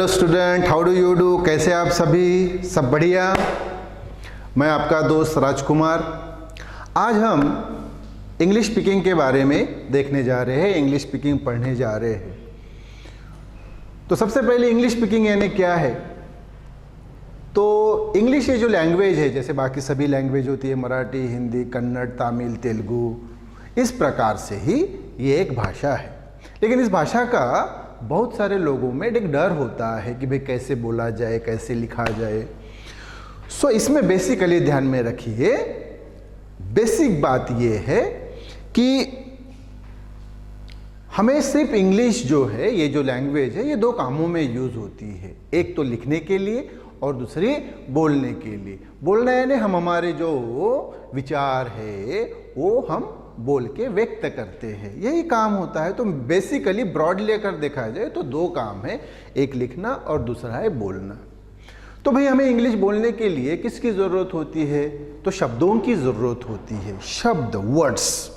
Hello student, how do you do. कैसे आप सभी? सब बढ़िया। मैं आपका दोस्त राजकुमार। आज हम इंग्लिश स्पीकिंग के बारे में देखने जा रहे हैं, इंग्लिश स्पीकिंग पढ़ने जा रहे हैं। तो सबसे पहले इंग्लिश स्पीकिंग यानी क्या है? तो इंग्लिश ये जो लैंग्वेज है, जैसे बाकी सभी लैंग्वेज होती है, मराठी, हिंदी, कन्नड़, तमिल, तेलुगु, इस प्रकार से ही ये एक भाषा है। लेकिन इस भाषा का बहुत सारे लोगों में एक डर होता है कि भाई कैसे बोला जाए, कैसे लिखा जाए। सो इसमें बेसिकली ध्यान में रखिए, बेसिक बात ये है कि हमें सिर्फ इंग्लिश जो है, ये जो लैंग्वेज है, ये दो कामों में यूज होती है। एक तो लिखने के लिए और दूसरी बोलने के लिए। बोलना यानी हम हमारे जो विचार है वो हम बोल के व्यक्त करते हैं, यही काम होता है। तो बेसिकली ब्रॉडली अगर देखा जाए तो दो काम है, एक लिखना और दूसरा है बोलना। तो भाई हमें इंग्लिश बोलने के लिए किसकी ज़रूरत होती है? तो शब्दों की ज़रूरत होती है, शब्द, वर्ड्स।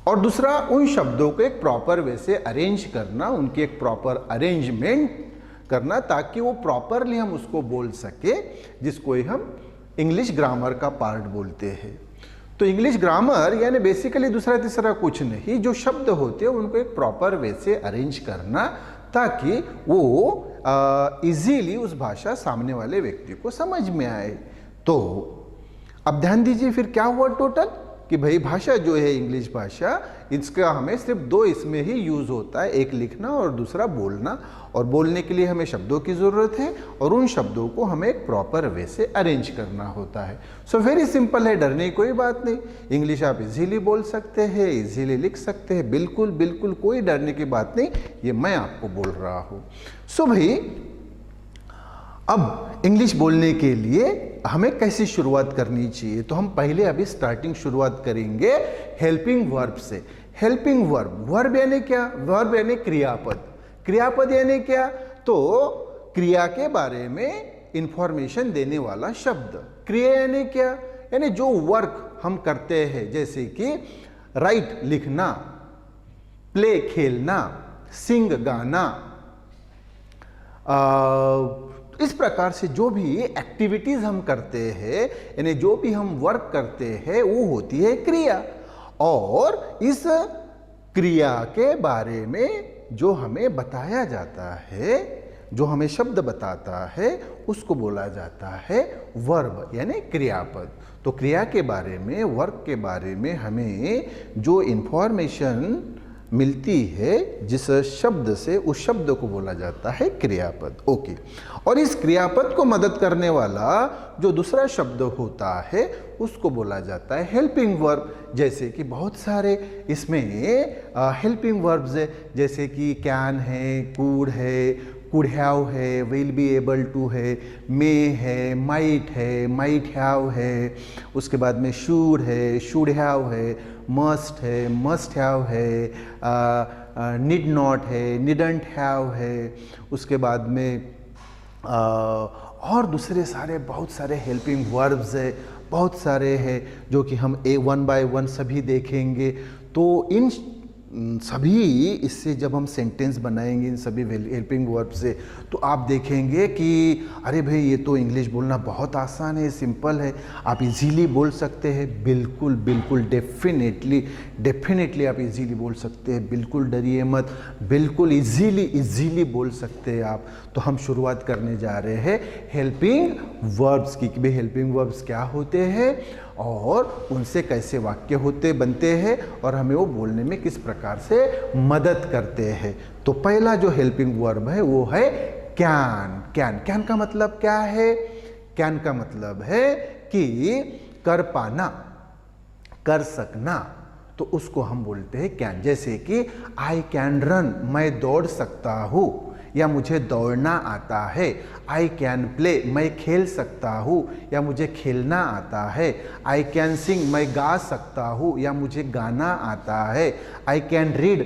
और दूसरा उन शब्दों को एक प्रॉपर वे से अरेंज करना, उनकी एक प्रॉपर अरेंजमेंट करना, ताकि वो प्रॉपरली हम उसको बोल सके, जिसको हम इंग्लिश ग्रामर का पार्ट बोलते हैं। तो इंग्लिश ग्रामर यानी बेसिकली दूसरा तीसरा कुछ नहीं, जो शब्द होते हैं उनको एक प्रॉपर वे से अरेंज करना, ताकि वो इजीली उस भाषा सामने वाले व्यक्ति को समझ में आए। तो अब ध्यान दीजिए फिर क्या हुआ टोटल, कि भाई भाषा जो है इंग्लिश भाषा, इसका हमें सिर्फ दो इसमें ही यूज़ होता है, एक लिखना और दूसरा बोलना। और बोलने के लिए हमें शब्दों की ज़रूरत है और उन शब्दों को हमें एक प्रॉपर वे से अरेंज करना होता है। सो वेरी सिंपल है, डरने की कोई बात नहीं। इंग्लिश आप इजीली बोल सकते हैं, इजीली लिख सकते हैं, बिल्कुल बिल्कुल कोई डरने की बात नहीं, ये मैं आपको बोल रहा हूँ। सो भाई अब इंग्लिश बोलने के लिए हमें कैसी शुरुआत करनी चाहिए? तो हम पहले अभी स्टार्टिंग शुरुआत करेंगे हेल्पिंग वर्ब से। हेल्पिंग वर्ब, वर्ब यानी क्या? वर्ब यानी क्रियापद। क्रियापद यानी क्या? तो क्रिया के बारे में इंफॉर्मेशन देने वाला शब्द। क्रिया यानी क्या? यानी जो वर्क हम करते हैं, जैसे कि राइट लिखना, प्ले खेलना, सिंग गाना, इस प्रकार से जो भी एक्टिविटीज हम करते हैं, यानी जो भी हम वर्क करते हैं, वो होती है क्रिया। और इस क्रिया के बारे में जो हमें बताया जाता है, जो हमें शब्द बताता है, उसको बोला जाता है वर्ब यानी क्रियापद। तो क्रिया के बारे में, वर्क के बारे में हमें जो इंफॉर्मेशन मिलती है जिस शब्द से, उस शब्द को बोला जाता है क्रियापद। ओके। और इस क्रियापद को मदद करने वाला जो दूसरा शब्द होता है उसको बोला जाता है हेल्पिंग वर्ब। जैसे कि बहुत सारे इसमें हेल्पिंग वर्ब्स है, जैसे कि कैन है, कुड है, कुड हैव है, विल बी एबल टू है, मे है, माइट हैव है, उसके बाद में शुड है, शुड हैव है, मस्ट है, मस्ट हैव है, नीड नॉट है, नीडंट हैव है, उसके बाद में और दूसरे सारे बहुत सारे हेल्पिंग वर्ब्स है, बहुत सारे हैं जो कि हम वन बाय वन सभी देखेंगे। तो इन सभी इससे जब हम सेंटेंस बनाएंगे इन सभी हेल्पिंग वर्ब से, तो आप देखेंगे कि अरे भाई ये तो इंग्लिश बोलना बहुत आसान है, सिंपल है, आप इजीली बोल सकते हैं। बिल्कुल बिल्कुल डेफिनेटली आप इजीली बोल सकते हैं, बिल्कुल डरिए मत, बिल्कुल इजीली बोल सकते हैं आप। तो हम शुरुआत करने जा रहे हैं हेल्पिंग वर्ब्स की, कि भाई हेल्पिंग वर्ब्स क्या होते हैं और उनसे कैसे वाक्य बनते हैं और हमें वो बोलने में किस प्रकार से मदद करते हैं। तो पहला जो हेल्पिंग वर्ब है वो है कैन। कैन का मतलब क्या है? कैन का मतलब है कि कर पाना, कर सकना, तो उसको हम बोलते हैं कैन। जैसे कि आई कैन रन, मैं दौड़ सकता हूँ या मुझे दौड़ना आता है। आई कैन प्ले, मैं खेल सकता हूँ या मुझे खेलना आता है। आई कैन सिंग, मैं गा सकता हूँ या मुझे गाना आता है। आई कैन रीड,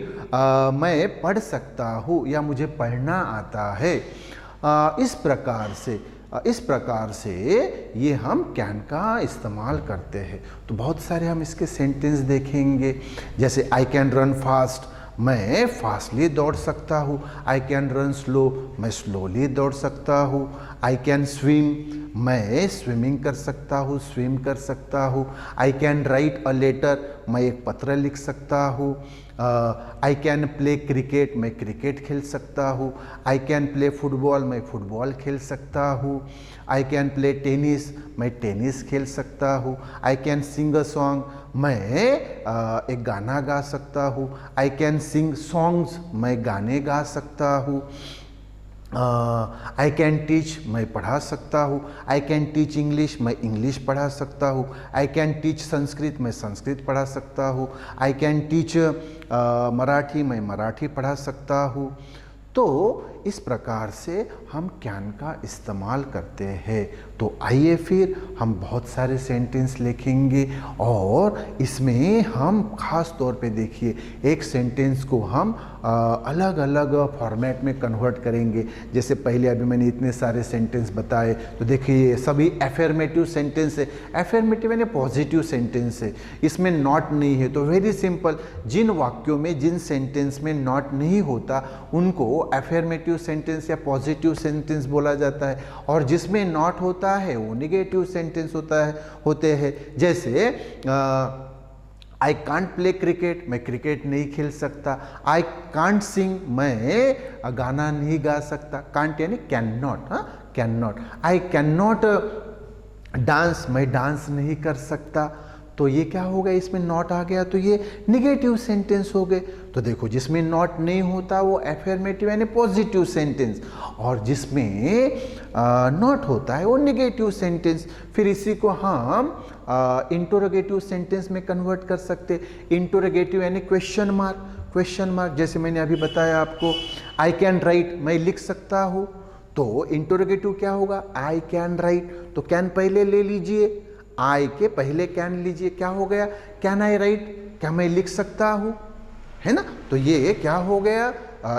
मैं पढ़ सकता हूँ या मुझे पढ़ना आता है। इस प्रकार से ये हम कैन का इस्तेमाल करते हैं। तो बहुत सारे हम इसके सेंटेंस देखेंगे, जैसे आई कैन रन फास्ट, मैं फास्टली दौड़ सकता हूँ। आई कैन रन स्लो, मैं स्लोली दौड़ सकता हूँ। आई कैन स्विम, मैं स्विमिंग कर सकता हूँ, स्विम कर सकता हूँ। I can write a letter, मैं एक पत्र लिख सकता हूँ। आई कैन प्ले क्रिकेट, मैं क्रिकेट खेल सकता हूँ। आई कैन प्ले फुटबॉल, मैं फुटबॉल खेल सकता हूँ। आई कैन प्ले टेनिस, मैं टेनिस खेल सकता हूँ। I can sing a song, मैं एक गाना गा सकता हूँ। आई कैन सिंग सॉन्ग्स, मैं गाने गा सकता हूँ। आई कैन टीच, मैं पढ़ा सकता हूँ। आई कैन टीच इंग्लिश, मैं इंग्लिश पढ़ा सकता हूँ। आई कैन टीच संस्कृत, मैं संस्कृत पढ़ा सकता हूँ। आई कैन टीच मराठी, मैं मराठी पढ़ा सकता हूँ। तो इस प्रकार से हम कैन का इस्तेमाल करते हैं। तो आइए फिर हम बहुत सारे सेंटेंस लिखेंगे और इसमें हम खास तौर पे देखिए एक सेंटेंस को हम अलग अलग फॉर्मेट में कन्वर्ट करेंगे। जैसे पहले अभी मैंने इतने सारे सेंटेंस बताए, तो देखिए सभी एफर्मेटिव सेंटेंस है। एफर्मेटिव यानी पॉजिटिव सेंटेंस है, इसमें नॉट नहीं है। तो वेरी सिंपल, जिन वाक्यों में जिन सेंटेंस में नॉट नहीं होता उनको एफर्मेटिव सेंटेंस या पॉजिटिव सेंटेंस बोला जाता है, और जिसमें नॉट होता है वो निगेटिव सेंटेंस होते हैं। जैसे आई कांट प्ले क्रिकेट, मैं क्रिकेट नहीं खेल सकता। आई कांट सिंग, मैं गाना नहीं गा सकता। कांट यानी can not, can not. I can not dance, मैं डांस नहीं कर सकता। तो ये क्या हो गया, इसमें नॉट आ गया तो ये निगेटिव सेंटेंस हो गए। तो देखो जिसमें नॉट नहीं होता वो एफर्मेटिव यानी पॉजिटिव सेंटेंस, और जिसमें नॉट होता है वो निगेटिव सेंटेंस। फिर इसी को हम इंटरोगेटिव सेंटेंस में कन्वर्ट कर सकते। इंटरोगेटिव यानी क्वेश्चन मार्क, क्वेश्चन मार्क। जैसे मैंने अभी बताया आपको, आई कैन राइट, मैं लिख सकता हूँ। तो इंटरोगेटिव क्या होगा, आई कैन राइट। तो कैन पहले ले लीजिए, आई के पहले कैन लीजिए, क्या हो गया, कैन आई राइट, क्या मैं लिख सकता हूँ, है ना। तो ये क्या हो गया,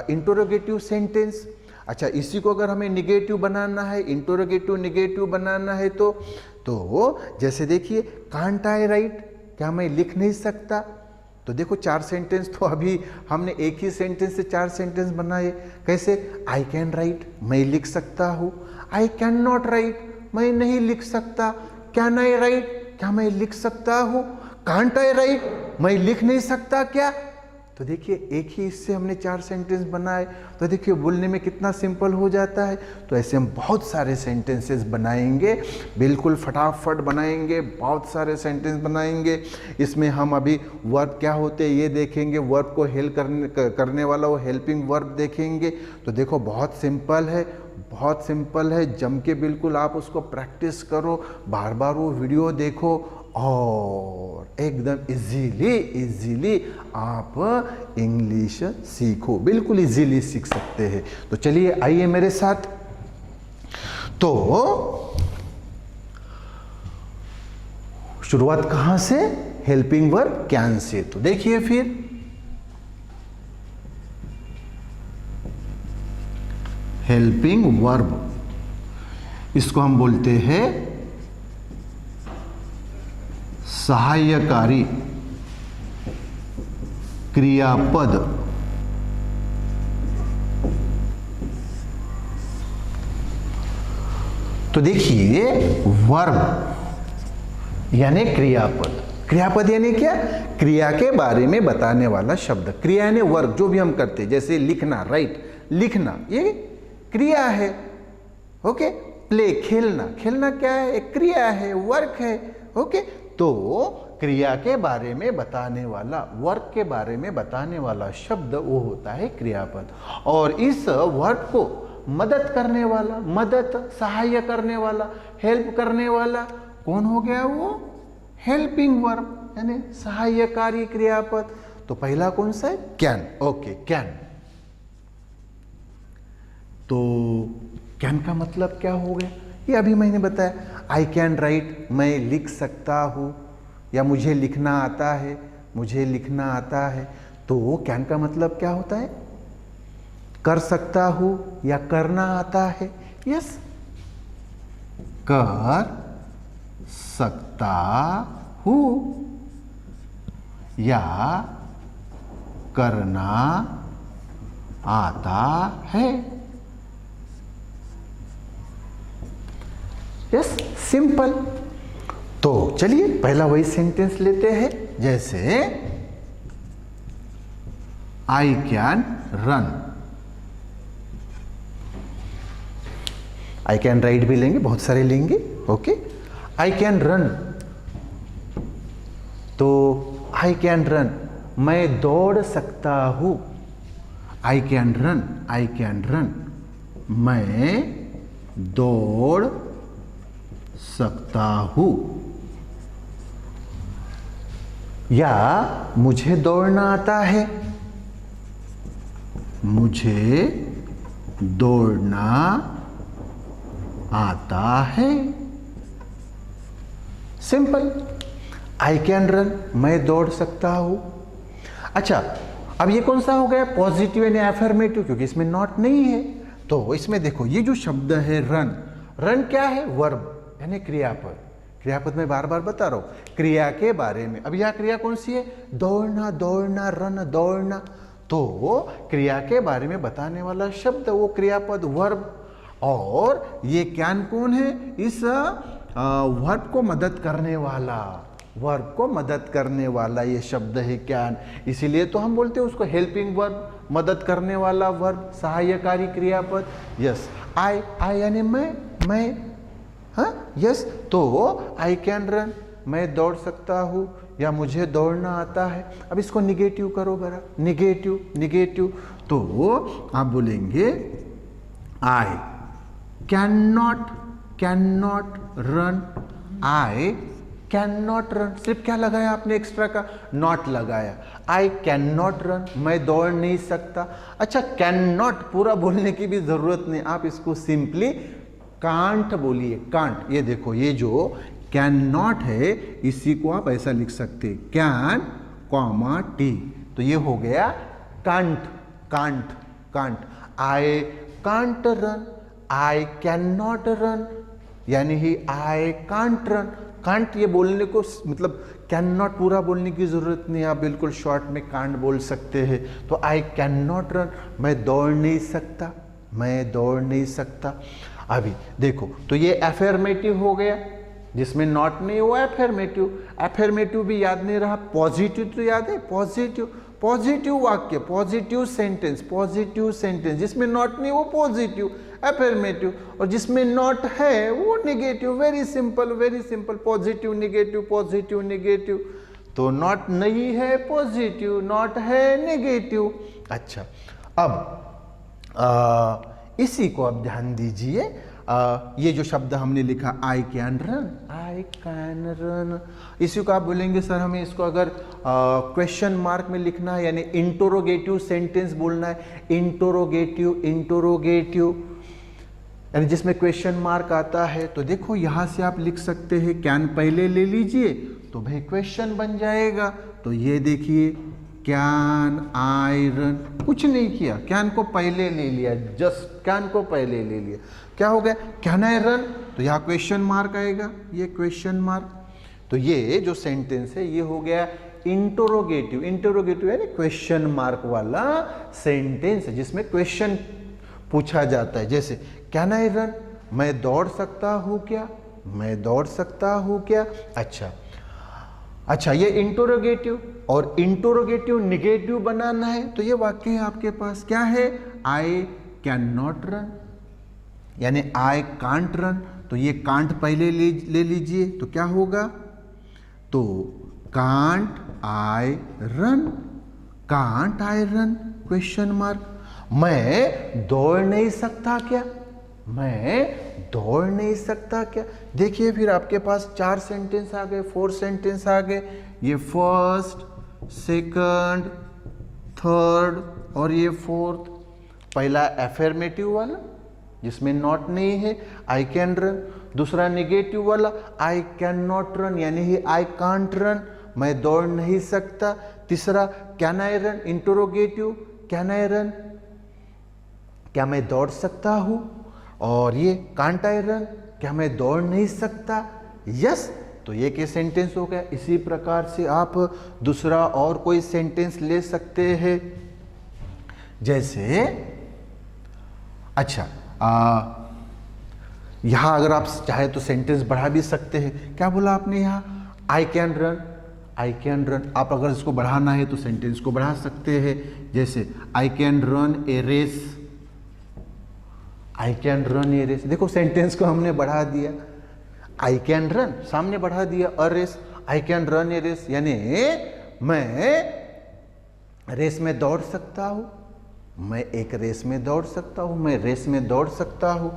इंटरोगेटिव सेंटेंस। अच्छा, इसी को अगर हमें निगेटिव बनाना है, इंटरोगेटिव निगेटिव बनाना है तो जैसे देखिए, कांट आई राइट, क्या मैं लिख नहीं सकता। तो देखो 4 सेंटेंस तो अभी हमने एक ही सेंटेंस से 4 सेंटेंस बनाए। कैसे, आई कैन राइट, मैं लिख सकता हूँ। आई कैन नॉट राइट, मैं नहीं लिख सकता। कैन आई राइट, क्या मैं लिख सकता हूँ। कांट आई राइट, मैं लिख नहीं सकता क्या। तो देखिए एक ही इससे हमने 4 सेंटेंस बनाए। तो देखिए बोलने में कितना सिंपल हो जाता है। तो ऐसे हम बहुत सारे सेंटेंसेस बनाएंगे, बिल्कुल फटाफट बनाएंगे, बहुत सारे सेंटेंस बनाएंगे। इसमें हम अभी वर्ब क्या होते हैं ये देखेंगे, वर्ब को हेल्प करने वाला वो हेल्पिंग वर्ब देखेंगे। तो देखो बहुत सिंपल है, बहुत सिंपल है। जम के बिल्कुल आप उसको प्रैक्टिस करो, बार बार वो वीडियो देखो और एकदम इजीली आप इंग्लिश सीखो, बिल्कुल इजीली सीख सकते हैं। तो चलिए आइए मेरे साथ। तो शुरुआत कहां से, हेल्पिंग वर्ब कैन से। तो देखिए फिर हेल्पिंग वर्ब, इसको हम बोलते हैं सहायकारी क्रियापद। तो देखिए वर्ब यानी क्रियापद, क्रियापद यानी क्या, क्रिया के बारे में बताने वाला शब्द। क्रिया यानी वर्क, जो भी हम करते हैं, जैसे लिखना, राइट, लिखना ये क्रिया है। ओके, प्ले, खेलना, खेलना क्या है, एक क्रिया है, वर्क है। ओके, तो क्रिया के बारे में बताने वाला, वर्क के बारे में बताने वाला शब्द वो होता है क्रियापद। और इस वर्क को मदद करने वाला, मदद, सहाय करने वाला, हेल्प करने वाला कौन हो गया, वो हेल्पिंग वर्ब यानी सहायकारी क्रियापद। तो पहला कौन सा है, कैन। Okay, can. तो कैन का मतलब क्या हो गया, ये अभी मैंने बताया। आई कैन राइट, मैं लिख सकता हूँ, या मुझे लिखना आता है, मुझे लिखना आता है। तो कैन का मतलब क्या होता है, कर सकता हूँ या करना आता है। यस, कर सकता हूँ या करना आता है। Yes, simple. तो चलिए पहला वही सेंटेंस लेते हैं, जैसे I can run. I can ride भी लेंगे, बहुत सारे लेंगे। ओके, आई कैन रन, तो आई कैन रन, मैं दौड़ सकता हूं। आई can run, I can run, मैं दौड़ सकता हूं। या मुझे दौड़ना आता है, मुझे दौड़ना आता है। सिंपल, आई कैन रन, मैं दौड़ सकता हूं। अच्छा, अब ये कौन सा हो गया? पॉजिटिव यानी एफर्मेटिव, क्योंकि इसमें नॉट नहीं है। तो इसमें देखो, ये जो शब्द है रन, रन क्या है? वर्ब यानी क्रियापद। क्रियापद में बार बार बता रहा हूं क्रिया के बारे में। अब यह क्रिया कौन सी है? दौड़ना, दौड़ना, रन, दौड़ना। तो क्रिया के बारे में बताने वाला शब्द वो क्रियापद वर्ब। और ये कैन कौन है? इस वर्ब को मदद करने वाला, वर्ब को मदद करने वाला ये शब्द है कैन। इसीलिए तो हम बोलते हैं उसको हेल्पिंग वर्ब, मदद करने वाला वर्ब, सहायकारी क्रियापद। यस, आई यानी मैं, हाँ, यस। तो आई कैन रन, मैं दौड़ सकता हूँ, या मुझे दौड़ना आता है। अब इसको निगेटिव करो बरा, निगेटिव, निगेटिव। तो आप बोलेंगे आई can not run, I can not run. सिर्फ क्या लगाया आपने एक्स्ट्रा का? नॉट लगाया। आई कैन नॉट रन, मैं दौड़ नहीं सकता। अच्छा, कैन नॉट पूरा बोलने की भी जरूरत नहीं, आप इसको सिंपली कांट बोलिए, कांट। ये देखो, ये जो कैन नॉट है इसी को आप ऐसा लिख सकते हैं, कैन कॉमा टी। तो ये हो गया can't, can't, can't. I can't run, I can not run, यानी ही आई कांट रन। कांट ये बोलने को मतलब कैन नॉट पूरा बोलने की जरूरत नहीं, आप बिल्कुल शॉर्ट में कांट बोल सकते हैं। तो आई कैन नॉट रन, मैं दौड़ नहीं सकता, मैं दौड़ नहीं सकता। अभी देखो, तो ये एफर्मेटिव हो गया, जिसमें नॉट नहीं हुआ एफर्मेटिव। एफर्मेटिव भी याद नहीं रहा, पॉजिटिव तो याद है, पॉजिटिव, पॉजिटिव वाक्य, पॉजिटिव सेंटेंस, पॉजिटिव सेंटेंस जिसमें नॉट नहीं वो पॉजिटिव, एफर्मेटिव, और जिसमें नॉट है वो negative. Very simple, very simple, positive negative, positive negative. तो नॉट नहीं है पॉजिटिव, नॉट है नेगेटिव। अच्छा, अब इसी को अब ध्यान दीजिए, ये जो शब्द हमने लिखा आई can run, I can run, इसी को आप बोलेंगे सर हमें इसको अगर क्वेश्चन मार्क में लिखना है, यानी इंटरोगेटिव सेंटेंस बोलना है, इंटरोगेटिव, इंटरोगेटिव, यानी जिसमें क्वेश्चन मार्क आता है। तो देखो यहां से आप लिख सकते हैं, कैन पहले ले लीजिए तो भाई क्वेश्चन बन जाएगा। तो ये देखिए, कैन आई रन, कुछ नहीं किया, कैन को पहले ले लिया, जस्ट कैन को पहले ले लिया, क्या हो गया? कैन आई रन, तो यहाँ क्वेश्चन मार्क आएगा, ये क्वेश्चन मार्क। तो ये जो सेंटेंस है ये हो गया इंटरोगेटिव। इंटरोगेटिव यानी क्वेश्चन मार्क वाला सेंटेंस जिसमें क्वेश्चन पूछा जाता है। जैसे कैन आई रन, मैं दौड़ सकता हूँ क्या, मैं दौड़ सकता हूँ क्या। अच्छा, ये इंटरोगेटिव, और इंटरोगेटिव निगेटिव बनाना है तो ये वाक्य है आपके पास, क्या है? आई कैन नॉट रन, यानी आई कांट रन। तो ये कांट पहले ले लीजिए तो क्या होगा? तो can't I run, can't I run, question mark. मैं दौड़ नहीं सकता क्या, मैं दौड़ नहीं सकता क्या। देखिए फिर आपके पास 4 सेंटेंस आ गए, 4 सेंटेंस आ गए। ये फर्स्ट, सेकंड, थर्ड और ये फोर्थ। पहला एफर्मेटिव वाला जिसमें नॉट नहीं है, आई कैन रन। दूसरा नेगेटिव वाला, आई कैन नॉट रन, यानी ही आई कांट रन, मैं दौड़ नहीं सकता। तीसरा can I run, interrogative, can I run, क्या मैं दौड़ सकता हूं। और ये कांट आई रन, क्या मैं दौड़ नहीं सकता। यस, तो ये क्या सेंटेंस हो गया। इसी प्रकार से आप दूसरा और कोई सेंटेंस ले सकते हैं, जैसे अच्छा यहाँ अगर आप चाहे तो सेंटेंस बढ़ा भी सकते हैं। क्या बोला आपने यहाँ, आई can run, I can run. आप अगर इसको बढ़ाना है तो सेंटेंस को बढ़ा सकते हैं, जैसे I can run a race, I can run a race. देखो सेंटेंस को हमने बढ़ा दिया, आई कैन रन सामने बढ़ा दिया, a race, I can run a race, यानी मैं रेस में दौड़ सकता हूं, मैं एक रेस में दौड़ सकता हूं, मैं रेस में दौड़ सकता हूं।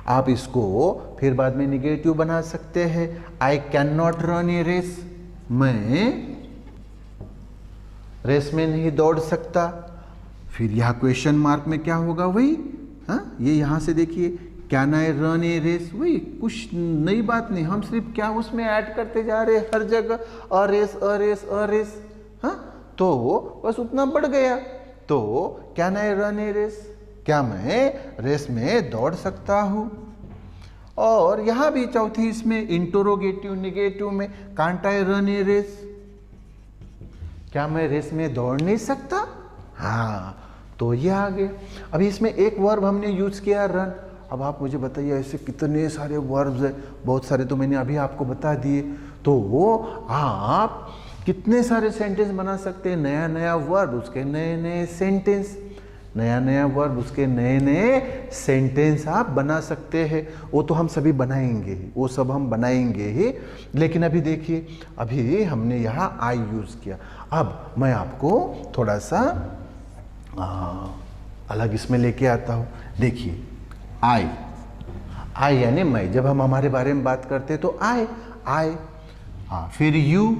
आप इसको फिर बाद में निगेटिव बना सकते हैं, I can not run a race, मैं रेस में नहीं दौड़ सकता। फिर यहाँ क्वेश्चन मार्क में क्या होगा, वही हाँ, ये यहां से देखिए, can I run a race, वही कुछ नई बात नहीं, हम सिर्फ क्या उसमें ऐड करते जा रहे हैं हर जगह, a race a race a race, हाँ, तो बस उतना बढ़ गया। तो can I run a race, क्या मैं रेस में दौड़ सकता हूं। और यहां भी चौथी इसमें इंटरोगेटिव निगेटिव में, can't I run a race, क्या मैं रेस में दौड़ नहीं सकता। हाँ, तो ये आ गया। अभी इसमें एक वर्ब हमने यूज किया रन। अब आप मुझे बताइए ऐसे कितने सारे वर्ब्स हैं, बहुत सारे तो मैंने अभी आपको बता दिए। तो वो आप कितने सारे सेंटेंस बना सकते हैं, नया नया वर्ब उसके नए नए सेंटेंस, नया नया वर्ब उसके नए नए सेंटेंस आप बना सकते हैं। वो तो हम सभी बनाएंगे ही, वो सब हम बनाएंगे ही। लेकिन अभी देखिए, अभी हमने यहाँ आई यूज किया। अब मैं आपको थोड़ा सा अलग इसमें लेके आता हूँ। देखिए आई, आई यानी मैं, जब हम हमारे बारे में बात करते हैं तो आई, आई। हाँ, फिर यू,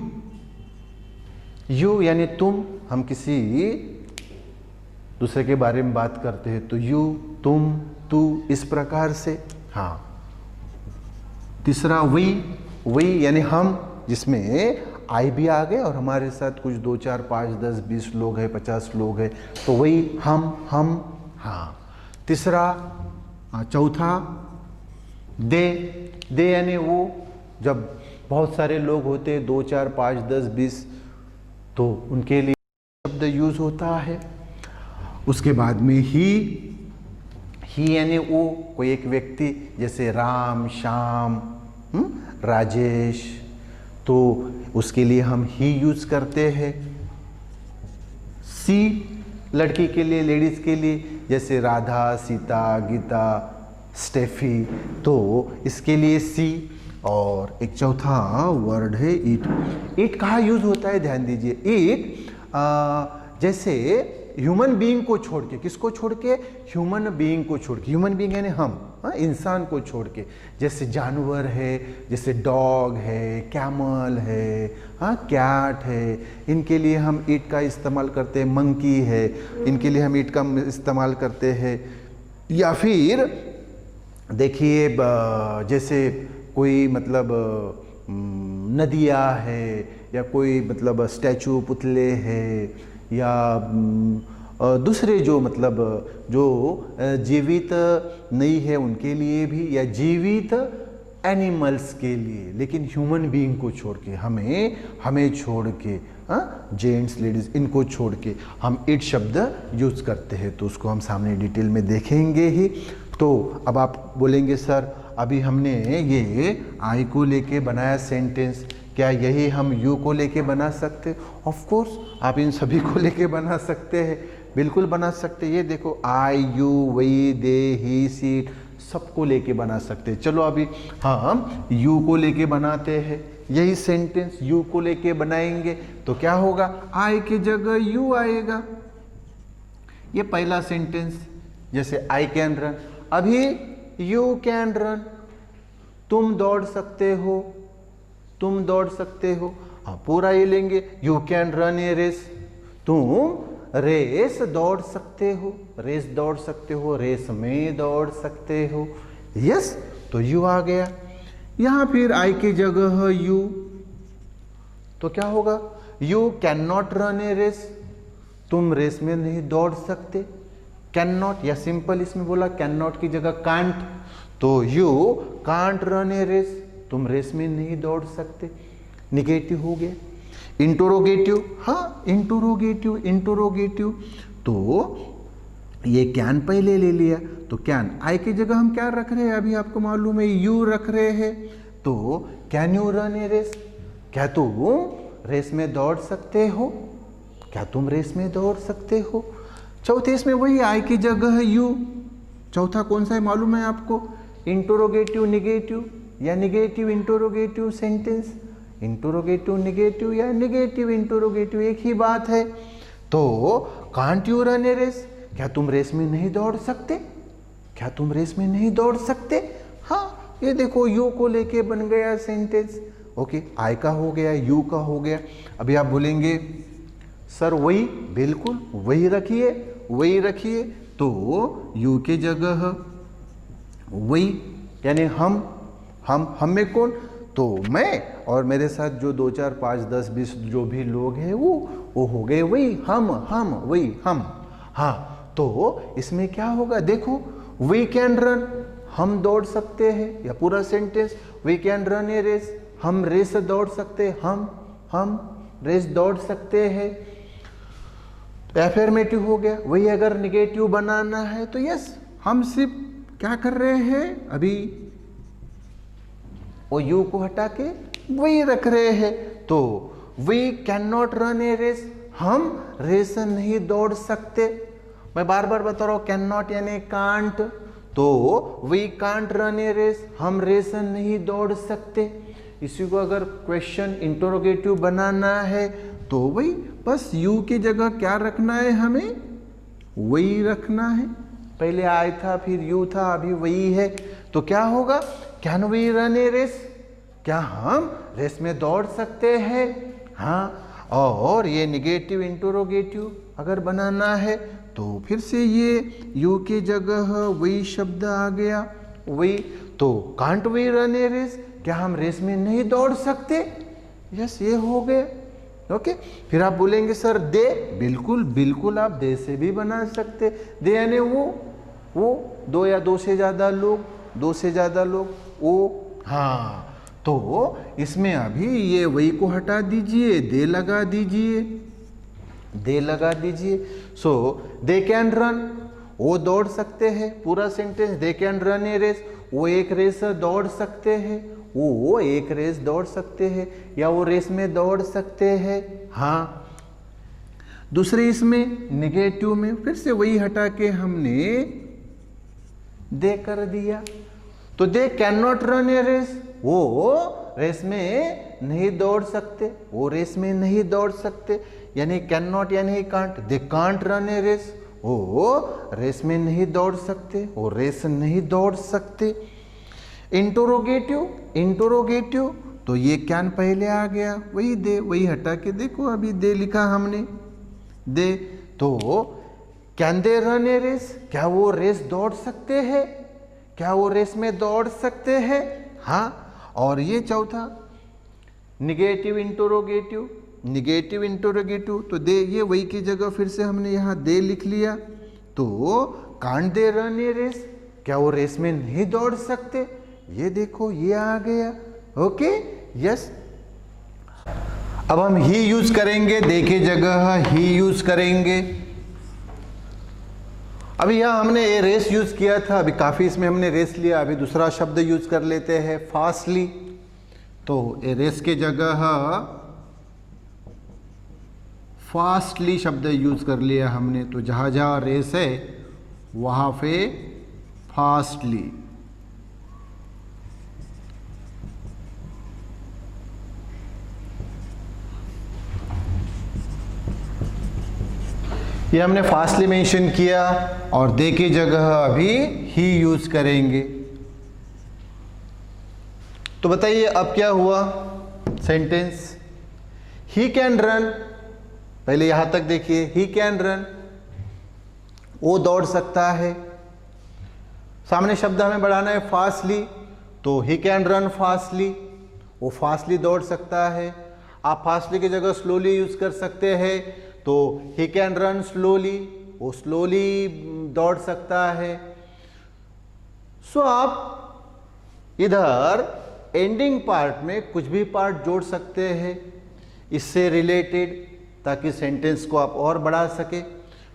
यू यानी तुम, हम किसी दूसरे के बारे में बात करते हैं तो यू, तुम, तू, इस प्रकार से। हाँ, तीसरा वी, वी यानी हम, जिसमें आई भी आ गए और हमारे साथ कुछ 2 4 5 10 20 लोग हैं, 50 लोग हैं, तो वही हम। हाँ, तीसरा चौथा दे, दे यानी वो, जब बहुत सारे लोग होते हैं 2 4 5 10 20, तो उनके लिए शब्द यूज होता है। उसके बाद में ही यानी वो, कोई एक व्यक्ति, जैसे राम, श्याम, राजेश, तो उसके लिए हम ही यूज करते हैं। सी लड़की के लिए, लेडीज के लिए, जैसे राधा, सीता, गीता, स्टेफी, तो इसके लिए सी। और एक चौथा वर्ड है ईट। ईट कहाँ यूज होता है, ध्यान दीजिए। ईट जैसे ह्यूमन बीइंग को छोड़ के, किसको छोड़ के, ह्यूमन बीइंग को छोड़ के, ह्यूमन बीइंग यानी हम, इंसान को छोड़ के, जैसे जानवर है, जैसे डॉग है, कैमल है, कैट है, इनके लिए हम ईट का इस्तेमाल करते हैं। मंकी है, इनके लिए हम ईट का इस्तेमाल करते हैं। या फिर देखिए, जैसे कोई मतलब नदियाँ है, या कोई मतलब स्टैचू, पुतले है, या दूसरे जो मतलब जो जीवित नहीं है उनके लिए भी, या जीवित एनिमल्स के लिए, लेकिन ह्यूमन बीइंग को छोड़ के, हमें छोड़ के, जेंट्स, लेडीज, इनको छोड़ के हम इट शब्द यूज करते हैं। तो उसको हम सामने डिटेल में देखेंगे ही। तो अब आप बोलेंगे सर अभी हमने ये आई को लेके बनाया सेंटेंस, क्या यही हम यू को लेके बना सकते? ऑफ कोर्स आप इन सभी को लेके बना सकते हैं, बिल्कुल बना सकते हैं। ये देखो आई, यू, वी, दे, ही, सी, सबको लेके बना सकते हैं। चलो अभी हम यू को लेके बनाते हैं, यही सेंटेंस यू को लेके बनाएंगे तो क्या होगा, आई की जगह यू आएगा। ये पहला सेंटेंस, जैसे आई कैन रन, अभी यू कैन रन, तुम दौड़ सकते हो, तुम दौड़ सकते हो। पूरा ये लेंगे, you can run a race, तुम रेस दौड़ सकते हो, रेस दौड़ सकते हो, रेस में दौड़ सकते हो। यस, तो यू आ गया। यहां फिर आई की जगह यू, तो क्या होगा, you can not run a race, तुम रेस में नहीं दौड़ सकते। कैन नॉट, या सिंपल इसमें बोला कैन नॉट की जगह कांट, तो you can't run a race, तुम रेस में नहीं दौड़ सकते। निगेटिव हो गया। इंटरोगेटिव, हाँ इंटरोगेटिव, इंटरोगेटिव तो ये कैन पहले ले लिया, तो कैन आई की जगह हम क्या रख रहे हैं, अभी आपको मालूम है यू रख रहे हैं। तो can you run a race, क्या तुम रेस में दौड़ सकते हो, क्या तुम रेस में दौड़ सकते हो। चौथे इसमें वही आई की जगह है यू। चौथा कौन सा है मालूम है आपको, इंटरोगेटिव निगेटिव या negative interrogative sentence, interrogative negative या निगेटिव इंटरोगेटिव एक ही बात है। तो can't you run a race, क्या तुम रेस में नहीं दौड़ सकते, क्या तुम रेस में नहीं दौड़ सकते। हाँ ये देखो यू को लेके बन गया सेंटेंस। ओके आई का हो गया, यू का हो गया। अभी आप बोलेंगे सर वही, बिल्कुल वही रखिए, वही रखिए। तो यू के जगह वही, यानी हम में कौन, तो मैं और मेरे साथ जो 2 4 5 10 20 जो भी लोग हैं वो हो गए वही, हम वही हम। हाँ तो इसमें क्या होगा, देखो वी कैन रन, हम दौड़ सकते हैं, या पूरा sentence we can run a race, हम रेस दौड़ सकते हैं, हम रेस दौड़ सकते हैं। एफर्मेटिव हो गया। वही अगर निगेटिव बनाना है तो यस, हम सिर्फ क्या कर रहे हैं, अभी वो यू को हटा के वही रख रहे हैं। तो we can not run a race, हम रेस नहीं दौड़ सकते। मैं बार बार बता रहा हूं, कैन नॉट यानी कांट, तो we can't run a race, हम रेस नहीं दौड़ सकते। इसी को अगर क्वेश्चन इंटरोगेटिव बनाना है तो वही बस यू की जगह क्या रखना है, हमें वही रखना है। पहले आई था फिर यू था, अभी वही है। तो क्या होगा, can we run a race, क्या हम रेस में दौड़ सकते हैं। हाँ और ये निगेटिव इंटरोगेटिव अगर बनाना है तो फिर से ये यू की जगह वही शब्द आ गया, वही। तो can't we run a race, क्या हम रेस में नहीं दौड़ सकते। यस ये हो गया। ओके फिर आप बोलेंगे सर दे, बिल्कुल बिल्कुल आप दे से भी बना सकते। दे यानी वो दो या दो से ज्यादा लोग, दो से ज्यादा लोग वो। हाँ तो इसमें अभी ये वही को हटा दीजिए, दे लगा दीजिए, दे लगा दीजिए। सो दे कैन रन, वो दौड़ सकते हैं, पूरा sentence they can run a race, वो एक रेस दौड़ सकते हैं, वो एक रेस दौड़ सकते हैं या वो रेस में दौड़ सकते हैं। हाँ दूसरे इसमें निगेटिव में फिर से वही हटा के हमने दे कर दिया। तो they can not run a race, वो रेस में नहीं दौड़ सकते, वो रेस में नहीं दौड़ सकते। यानी कैन नॉट यानी can't, they can't run a race, वो रेस में नहीं दौड़ सकते, वो रेस नहीं दौड़ सकते। इंटरोगेटिव, इंटरोगेटिव तो ये कैन पहले आ गया, वही दे, वही हटा के देखो अभी दे लिखा हमने, दे। तो can they run a race, क्या वो रेस दौड़ सकते हैं, क्या वो रेस में दौड़ सकते हैं। हाँ और ये चौथा निगेटिव इंटरोगेटिव, निगेटिव इंटरोगेटिव तो दे, ये वही की जगह फिर से हमने यहाँ दे लिख लिया। तो can't they run a race, क्या वो रेस में नहीं दौड़ सकते, ये देखो ये आ गया। ओके यस अब हम ही यूज करेंगे, दे की जगह ही यूज करेंगे। अभी यहां हमने ये रेस यूज किया था, अभी काफी इसमें हमने रेस लिया, अभी दूसरा शब्द यूज कर लेते हैं फास्टली। तो ये रेस के जगह फास्टली शब्द यूज कर लिया हमने। तो जहां जहां रेस है वहां पे फास्टली। ये हमने फास्टली मेंशन किया और दे की जगह अभी ही यूज करेंगे। तो बताइए अब क्या हुआ सेंटेंस, ही कैन रन, पहले यहां तक देखिए, ही कैन रन वो दौड़ सकता है। सामने शब्द हमें बढ़ाना है फास्टली, तो ही कैन रन फास्टली, वो फास्टली दौड़ सकता है। आप फास्टली की जगह स्लोली यूज कर सकते हैं, तो ही कैन रन स्लोली, वो स्लोली दौड़ सकता है। सो आप इधर एंडिंग पार्ट में कुछ भी पार्ट जोड़ सकते हैं इससे रिलेटेड, ताकि सेंटेंस को आप और बढ़ा सके।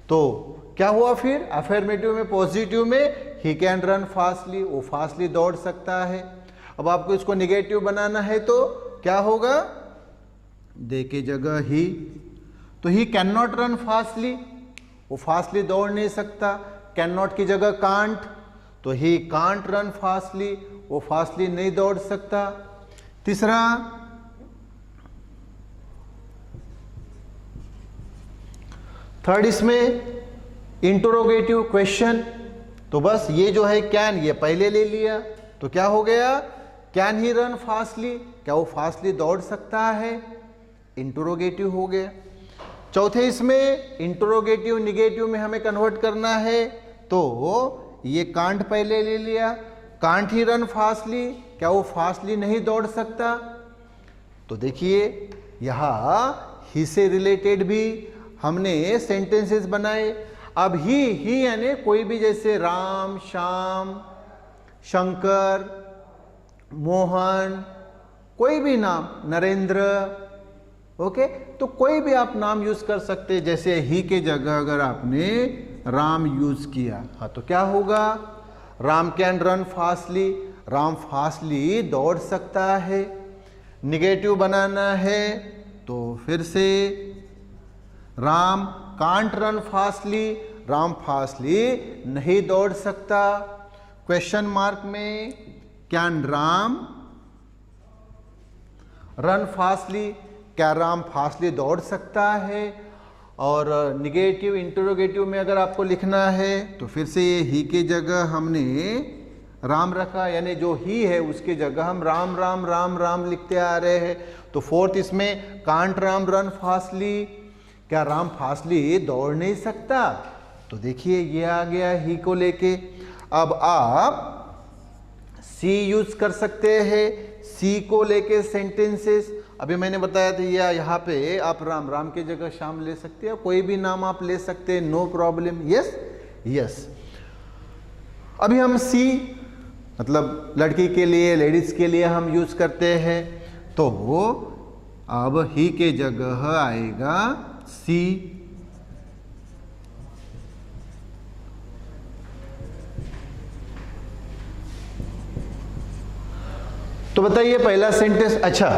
तो क्या हुआ फिर, अफर्मेटिव में पॉजिटिव में ही कैन रन फास्टली, वो फास्टली दौड़ सकता है। अब आपको इसको निगेटिव बनाना है तो क्या होगा, दे के जगह ही, तो he can not run fastly, वो फास्टली दौड़ नहीं सकता। कैन नॉट की जगह कांट, तो ही कांट रन फास्टली, वो फास्टली नहीं दौड़ सकता। तीसरा, थर्ड इसमें इंटरोगेटिव क्वेश्चन, तो बस ये जो है कैन, ये पहले ले लिया तो क्या हो गया, कैन ही रन फास्टली, क्या वो फास्टली दौड़ सकता है, इंटरोगेटिव हो गया। चौथे इसमें इंटरोगेटिव निगेटिव में हमें कन्वर्ट करना है, तो ये कांट पहले ले लिया, कांट ही रन फास्टली, क्या वो फास्टली नहीं दौड़ सकता। तो देखिए यहां ही से रिलेटेड भी हमने सेंटेंसेस बनाए। अब ही यानी कोई भी, जैसे राम, श्याम, शंकर, मोहन, कोई भी नाम, नरेंद्र, ओके, तो कोई भी आप नाम यूज कर सकते हैं। जैसे ही के जगह अगर आपने राम यूज किया, हाँ, तो क्या होगा, Ram can run fastly, Ram fastly दौड़ सकता है। निगेटिव बनाना है तो फिर से Ram can't run fastly, Ram fastly नहीं दौड़ सकता। क्वेश्चन मार्क में कैन राम रन फास्टली, क्या राम फास्टली दौड़ सकता है। और निगेटिव इंटरोगेटिव में अगर आपको लिखना है तो फिर से ये ही के जगह हमने राम रखा, यानी जो ही है उसके जगह हम राम राम राम राम लिखते आ रहे हैं। तो फोर्थ इसमें कांट राम रन फास्टली, क्या राम फास्टली दौड़ नहीं सकता। तो देखिए ये आ गया ही को लेके। अब आप सी यूज कर सकते हैं, सी को लेके सेंटेंसेस। अभी मैंने बताया था यहाँ पे आप राम, राम की जगह श्याम ले सकते हैं, कोई भी नाम आप ले सकते हैं, नो प्रॉब्लम। Yes yes. अभी हम सी मतलब लड़की के लिए, लेडीज के लिए हम यूज करते हैं, तो अब ही के जगह आएगा सी। तो बताइए पहला सेंटेंस, अच्छा,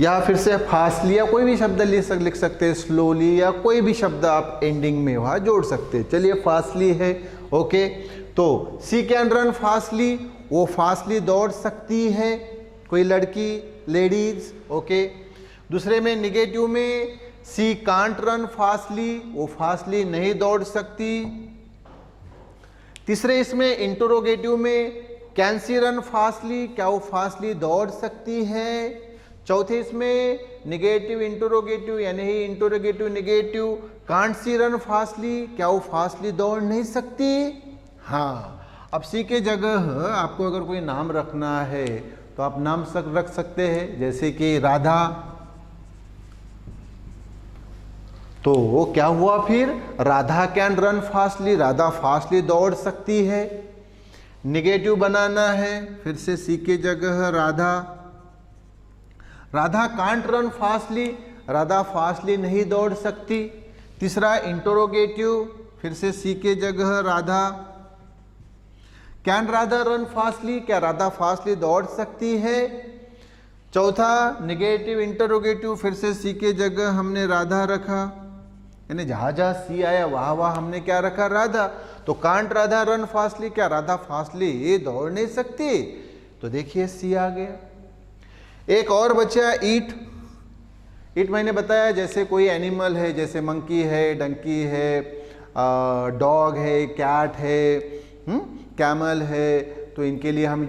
या फिर से फास्टली या कोई भी शब्द लिख सकते हैं, स्लोली या कोई भी शब्द आप एंडिंग में वहां जोड़ सकते हैं। चलिए फास्टली है, ओके। तो सी कैन रन फास्टली, वो फास्टली दौड़ सकती है, कोई लड़की, लेडीज, ओके। दूसरे में निगेटिव में सी कांट रन फास्टली, वो फास्टली नहीं दौड़ सकती। तीसरे इसमें इंटरोगेटिव में कैन सी रन फास्टली, क्या वो फास्टली दौड़ सकती है। चौथे इसमें निगेटिव इंटरोगेटिव यानी ही interrogative negative, can't she run fastly, क्या वो फास्टली दौड़ नहीं सकती। हाँ, अब सी के जगह आपको अगर कोई नाम रखना है तो आप नाम रख सकते हैं, जैसे कि राधा। तो क्या हुआ फिर, Radha can run fastly, Radha fastly दौड़ सकती है। निगेटिव बनाना है, फिर से सी के जगह Radha, Radha can't run fastly, Radha fastly नहीं दौड़ सकती। तीसरा इंटरोगेटिव, फिर से सी के जगह Radha, can Radha run fastly, क्या राधा फास्टली दौड़ सकती है। चौथा निगेटिव इंटरोगेटिव, फिर से सी के जगह हमने राधा रखा, यानी जहां जहां सी आया वहां वहां हमने क्या रखा, राधा। तो कांट राधा रन फास्टली, क्या राधा फास्टली दौड़ नहीं सकती। तो देखिए सी आ गया। एक और बचा ईट। ईट मैंने बताया जैसे कोई एनिमल है, जैसे मंकी है, डंकी है, डॉग है, कैट है, कैमल है, तो इनके लिए हम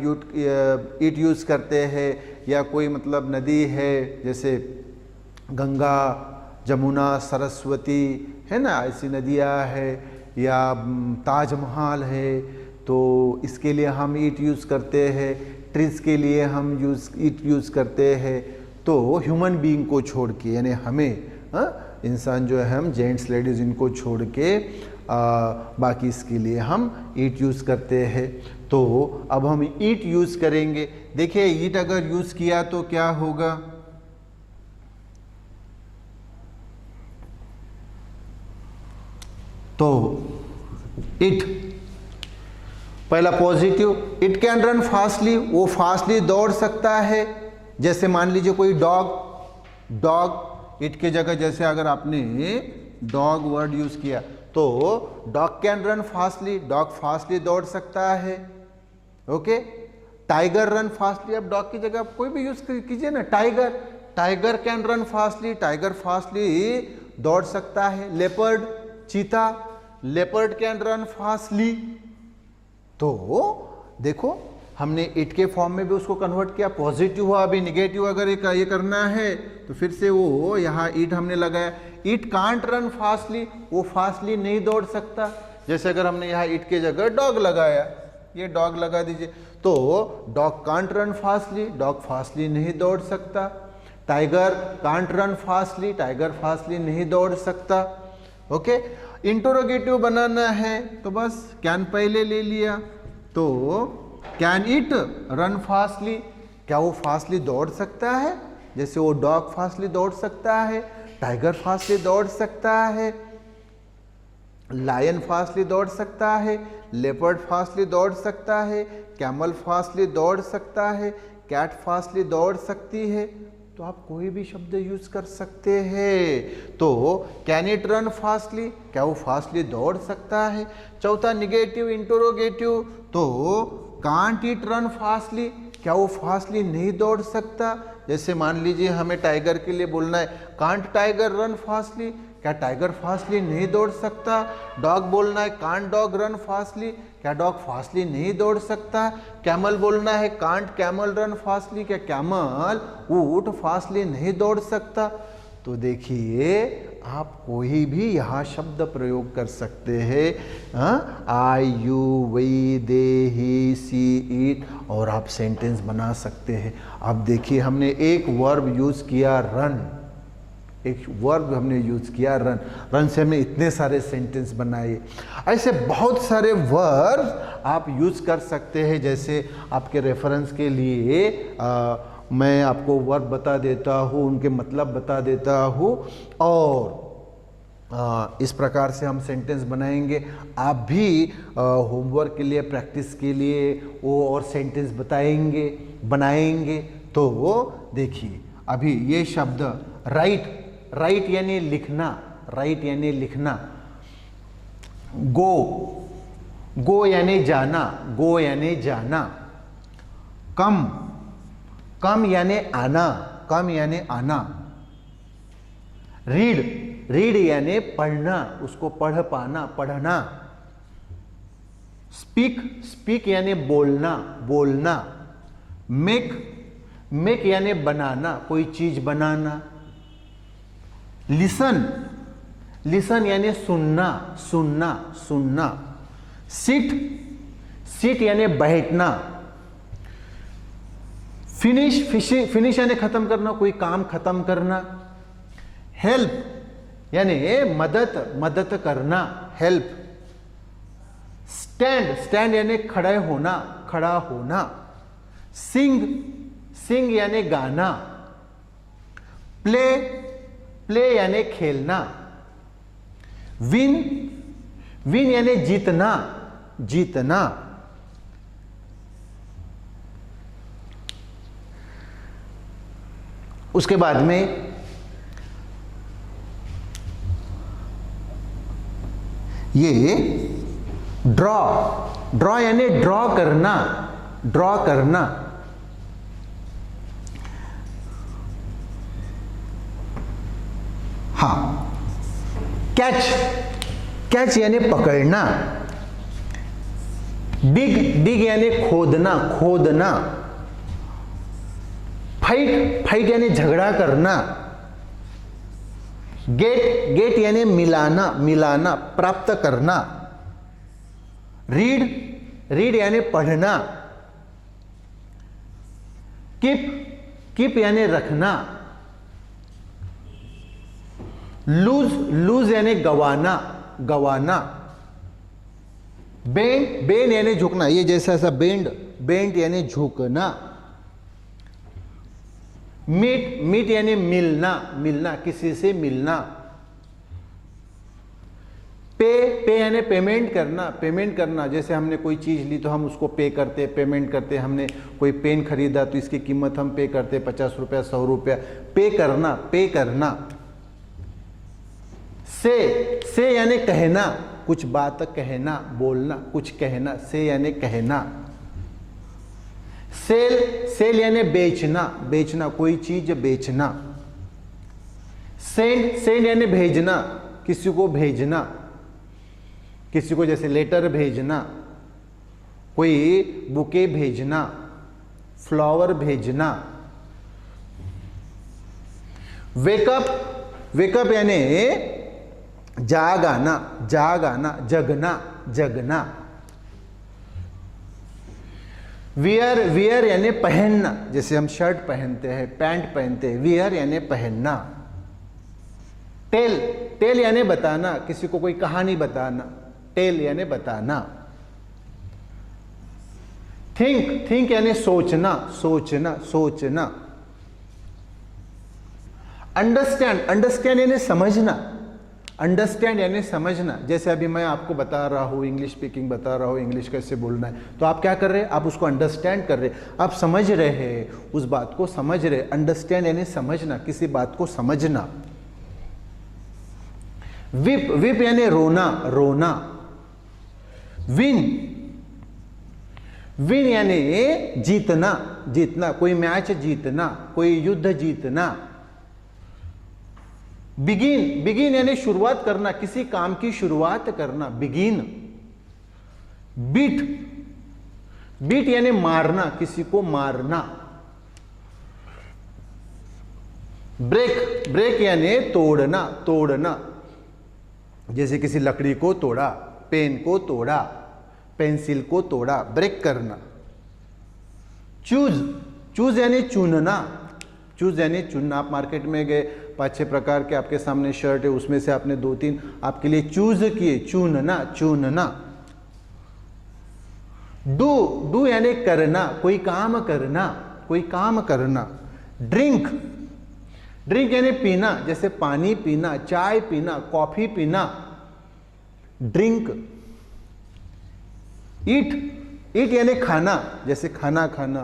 ईट यूज करते हैं। या कोई मतलब नदी है, जैसे गंगा, जमुना, सरस्वती है ना, ऐसी नदियाँ है, या ताजमहल है, तो इसके लिए हम ईट यूज़ करते हैं। ट्रीज के लिए हम ईट यूज़ करते हैं। तो ह्यूमन बीइंग को छोड़ के, यानी हमें इंसान जो है, हम जेंट्स लेडीज़ इनको छोड़ के बाकी इसके लिए हम ईट यूज़ करते हैं। तो अब हम ईट यूज़ करेंगे। देखिए ईट अगर यूज़ किया तो क्या होगा, तो इट, पहला positive, it can run fastly, वो फास्टली दौड़ सकता है। जैसे मान लीजिए कोई डॉग, इट के जगह जैसे अगर आपने डॉग वर्ड यूज किया तो dog can run fastly, dog fastly दौड़ सकता है। ओके, टाइगर रन फास्टली, अब डॉग की जगह आप कोई भी यूज कीजिए ना, tiger can run fastly, tiger fastly दौड़ सकता है। लेपर्ड, चीता, लेपर्ड कैन रन फास्टली। तो देखो हमने इट के फॉर्म में भी उसको कन्वर्ट किया, पॉजिटिव हुआ। अभी निगेटिव अगर ये करना है तो फिर से वो यहाँ इट हमने लगाया। इट कांट रन फास्टली, वो फास्टली नहीं दौड़ सकता। जैसे अगर हमने यहाँ इट के जगह डॉग लगाया, ये डॉग लगा दीजिए, तो dog can't run fastly, dog fastly नहीं दौड़ सकता। Tiger can't run fastly, tiger fastly नहीं दौड़ सकता। ओके, इंटरोगेटिव बनाना है तो बस कैन पहले ले लिया, तो कैन इट रन फास्टली, क्या वो फास्टली दौड़ सकता है? जैसे वो डॉग फास्टली दौड़ सकता है, टाइगर फास्टली दौड़ सकता है, लायन फास्टली दौड़ सकता है, लेपर्ड फास्टली दौड़ सकता है, कैमल फास्टली दौड़ सकता है, कैट फास्टली दौड़ सकती है। तो आप कोई भी शब्द यूज कर सकते हैं। तो कैन इट रन फास्टली, क्या वो फास्टली दौड़ सकता है? चौथा निगेटिव इंटरोगेटिव, तो कांट इट रन फास्टली, क्या वो फास्टली नहीं दौड़ सकता? जैसे मान लीजिए हमें टाइगर के लिए बोलना है कांट टाइगर रन फास्टली, क्या टाइगर फास्टली नहीं दौड़ सकता? डॉग बोलना है कांट डॉग रन फास्टली, क्या डॉग फास्टली नहीं दौड़ सकता? कैमल बोलना है कांट कैमल रन फास्टली, क्या कैमल ऊंट फास्टली नहीं दौड़ सकता? तो देखिए आप कोई भी यहाँ शब्द प्रयोग कर सकते हैं, I you we they he she it, और आप सेंटेंस बना सकते हैं। अब देखिए हमने एक वर्ब यूज किया रन, एक वर्ब हमने यूज किया रन से हमने इतने सारे सेंटेंस बनाए। ऐसे बहुत सारे वर्ब आप यूज कर सकते हैं। जैसे आपके रेफरेंस के लिए मैं आपको वर्ब बता देता हूँ, उनके मतलब बता देता हूँ, और इस प्रकार से हम सेंटेंस बनाएंगे। आप भी होमवर्क के लिए, प्रैक्टिस के लिए वो और सेंटेंस बनाएंगे। तो वो देखिए अभी ये शब्द राइट यानी लिखना, राइट यानी लिखना। गो यानी जाना, गो यानी जाना। कम यानी आना, कम यानी आना। रीड यानी पढ़ना, उसको पढ़ पाना, पढ़ना। स्पीक यानी बोलना। मेक यानी बनाना, कोई चीज बनाना। लिसन यानी सुनना। सिट यानी बैठना। फिनिश यानी खत्म करना, कोई काम खत्म करना। हेल्प यानी मदद करना, हेल्प। स्टैंड यानी खड़ा होना। सिंग यानी गाना। प्ले यानी खेलना। विन यानी जीतना। उसके बाद में ये ड्रॉ यानी ड्रॉ करना। हाँ, कैच यानी पकड़ना। डिग यानी खोदना। फाइट यानी झगड़ा करना। गेट यानी मिलाना, प्राप्त करना। रीड यानी पढ़ना। कीप यानी रखना। लूज यानी गवाना। बेंड, बेंड यानी झुकना, ये जैसा ऐसा बेंड, बेंड यानी झुकना। मीट, मीट यानी मिलना, मिलना, किसी से मिलना। पे, पे यानी पेमेंट करना, पेमेंट करना, जैसे हमने कोई चीज ली तो हम उसको पे करते, पेमेंट करते। हमने कोई पेन खरीदा तो इसकी कीमत हम पे करते, 50 रुपया, 100 रुपया, पे करना, पे करना। से यानी कहना, कुछ बात कहना, बोलना, कुछ कहना, से यानी कहना। सेल, सेल यानी बेचना, बेचना, कोई चीज बेचना। सेंड, सेंड यानी भेजना, किसी को भेजना, किसी को जैसे लेटर भेजना, कोई बुके भेजना, फ्लावर भेजना। वेकअप, वेकअप यानी जाग आना, जाग आना, जगना, जगना। वियर, वियर यानी पहनना, जैसे हम शर्ट पहनते हैं, पैंट पहनते हैं, वियर यानी पहनना। टेल, टेल यानी बताना, किसी को कोई कहानी बताना, टेल यानी बताना। थिंक, थिंक यानी सोचना, सोचना, सोचना। अंडरस्टैंड, अंडरस्टैंड यानी समझना, अंडरस्टैंड यानी समझना। जैसे अभी मैं आपको बता रहा हूँ, इंग्लिश स्पीकिंग बता रहा हूँ, इंग्लिश कैसे बोलना है, तो आप क्या कर रहे हैं, आप उसको अंडरस्टैंड कर रहे, आप समझ रहे हैं, उस बात को समझ रहे। अंडरस्टैंड यानी समझना, किसी बात को समझना। विप, विप यानी रोना, रोना। विन, विन यानी जीतना, जीतना, कोई मैच जीतना, कोई युद्ध जीतना। बिगिन, बिगिन यानी शुरुआत करना, किसी काम की शुरुआत करना, बिगिन। बीट, बीट यानी मारना, किसी को मारना। ब्रेक, ब्रेक यानी तोड़ना, तोड़ना, जैसे किसी लकड़ी को तोड़ा, पेन को तोड़ा, पेंसिल को तोड़ा, ब्रेक करना। चूज, चूज यानी चुनना, चूज यानी चुनना। आप मार्केट में गए, 5-6 प्रकार के आपके सामने शर्ट है, उसमें से आपने 2-3 आपके लिए चूज किए, चुनना, चुनना। डू, डू यानी करना, कोई काम करना, कोई काम करना। ड्रिंक, ड्रिंक यानी पीना, जैसे पानी पीना, चाय पीना, कॉफी पीना, ड्रिंक। ईट, ईट यानी खाना, जैसे खाना खाना,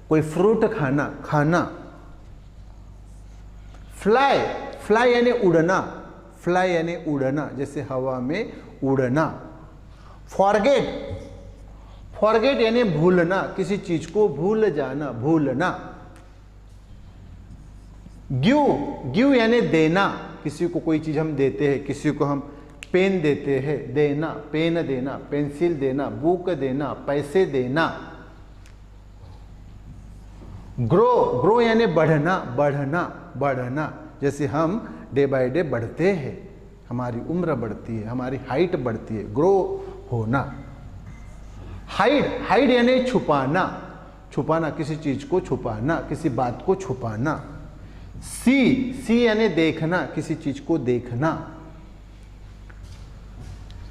कोई फ्रूट खाना, खाना। फ्लाई, फ्लाई यानी उड़ना, फ्लाई यानी उड़ना, जैसे हवा में उड़ना। फॉरगेट, फॉरगेट यानी भूलना, किसी चीज को भूल जाना, भूलना। गिव, गिव यानी देना, किसी को कोई चीज हम देते हैं, किसी को हम पेन देते हैं, देना, पेन देना, पेंसिल देना, बुक देना, पैसे देना। ग्रो, ग्रो यानी बढ़ना, बढ़ना, बढ़ना, जैसे हम डे बाय डे बढ़ते हैं, हमारी उम्र बढ़ती है, हमारी हाइट बढ़ती है, ग्रो होना। हाइड, हाइड यानी छुपाना, छुपाना, किसी चीज को छुपाना, किसी बात को छुपाना। सी, सी यानी देखना, किसी चीज को देखना,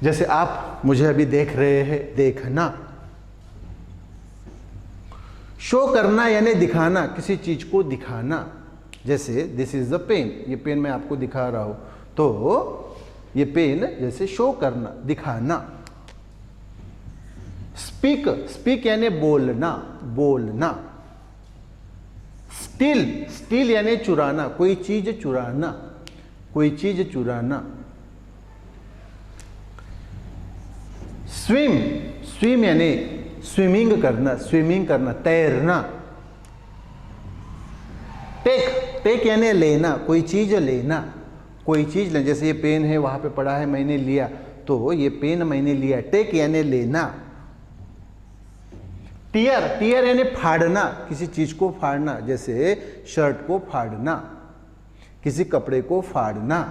जैसे आप मुझे अभी देख रहे हैं, देखना। शो करना यानी दिखाना, किसी चीज को दिखाना, जैसे दिस इज द पेन, ये पेन मैं आपको दिखा रहा हूं, तो ये पेन जैसे शो करना, दिखाना। स्पीक, स्पीक यानी बोलना, बोलना। स्टील, स्टील यानी चुराना, कोई चीज चुराना, कोई चीज चुराना। स्विम, स्विम यानी स्विमिंग करना, स्विमिंग करना, तैरना। टेक, टेक यानी लेना, कोई चीज लेना, कोई चीज लेना, जैसे ये पेन है वहां पे पड़ा है, मैंने लिया, तो ये पेन मैंने लिया, टेक यानी लेना। टीयर, टीयर यानी फाड़ना, किसी चीज को फाड़ना, जैसे शर्ट को फाड़ना, किसी कपड़े को फाड़ना।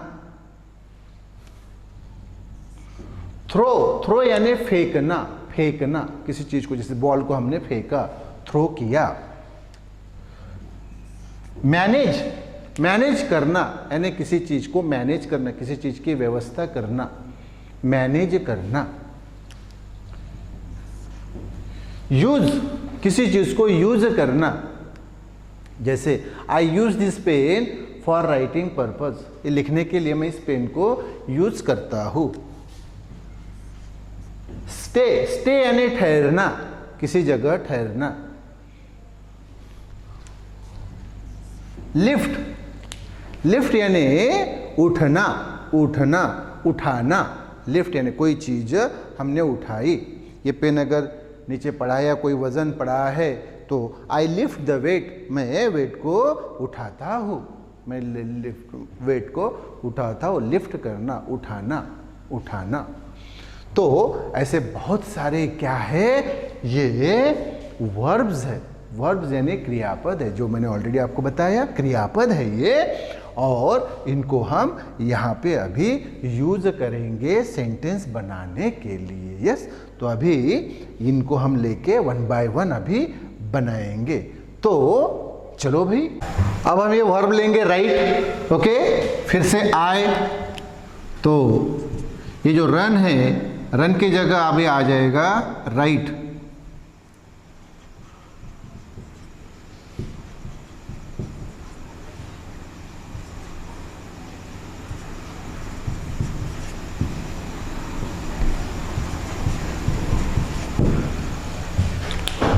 थ्रो, थ्रो यानी फेंकना, फेंकना, किसी चीज को, जैसे बॉल को हमने फेंका, थ्रो किया। मैनेज, मैनेज करना यानी किसी चीज को मैनेज करना, किसी चीज की व्यवस्था करना। मैनेज करना। यूज, किसी चीज को यूज करना, जैसे I use this pen for writing purpose, ये लिखने के लिए मैं इस पेन को यूज करता हूं। स्टे, स्टे यानी ठहरना, किसी जगह ठहरना। लिफ्ट, लिफ्ट यानी उठना, उठना, उठाना। लिफ्ट यानी कोई चीज हमने उठाई। ये पेन अगर नीचे पड़ा है या कोई वजन पड़ा है तो आई लिफ्ट द वेट, मैं वेट को उठाता हूं, मैं लिफ्ट वेट को उठाता हूं। लिफ्ट करना, उठाना, उठाना। तो ऐसे बहुत सारे क्या है, ये वर्ब्स है। वर्ब्स यानी क्रियापद है, जो मैंने ऑलरेडी आपको बताया क्रियापद है ये, और इनको हम यहाँ पे अभी यूज करेंगे सेंटेंस बनाने के लिए। यस, तो अभी इनको हम लेके 1 बाय 1 अभी बनाएंगे। तो चलो भाई, अब हम ये वर्ब लेंगे राइट। ओके, फिर से आए, तो ये जो रन है, रन की जगह अभी आ जाएगा राइट।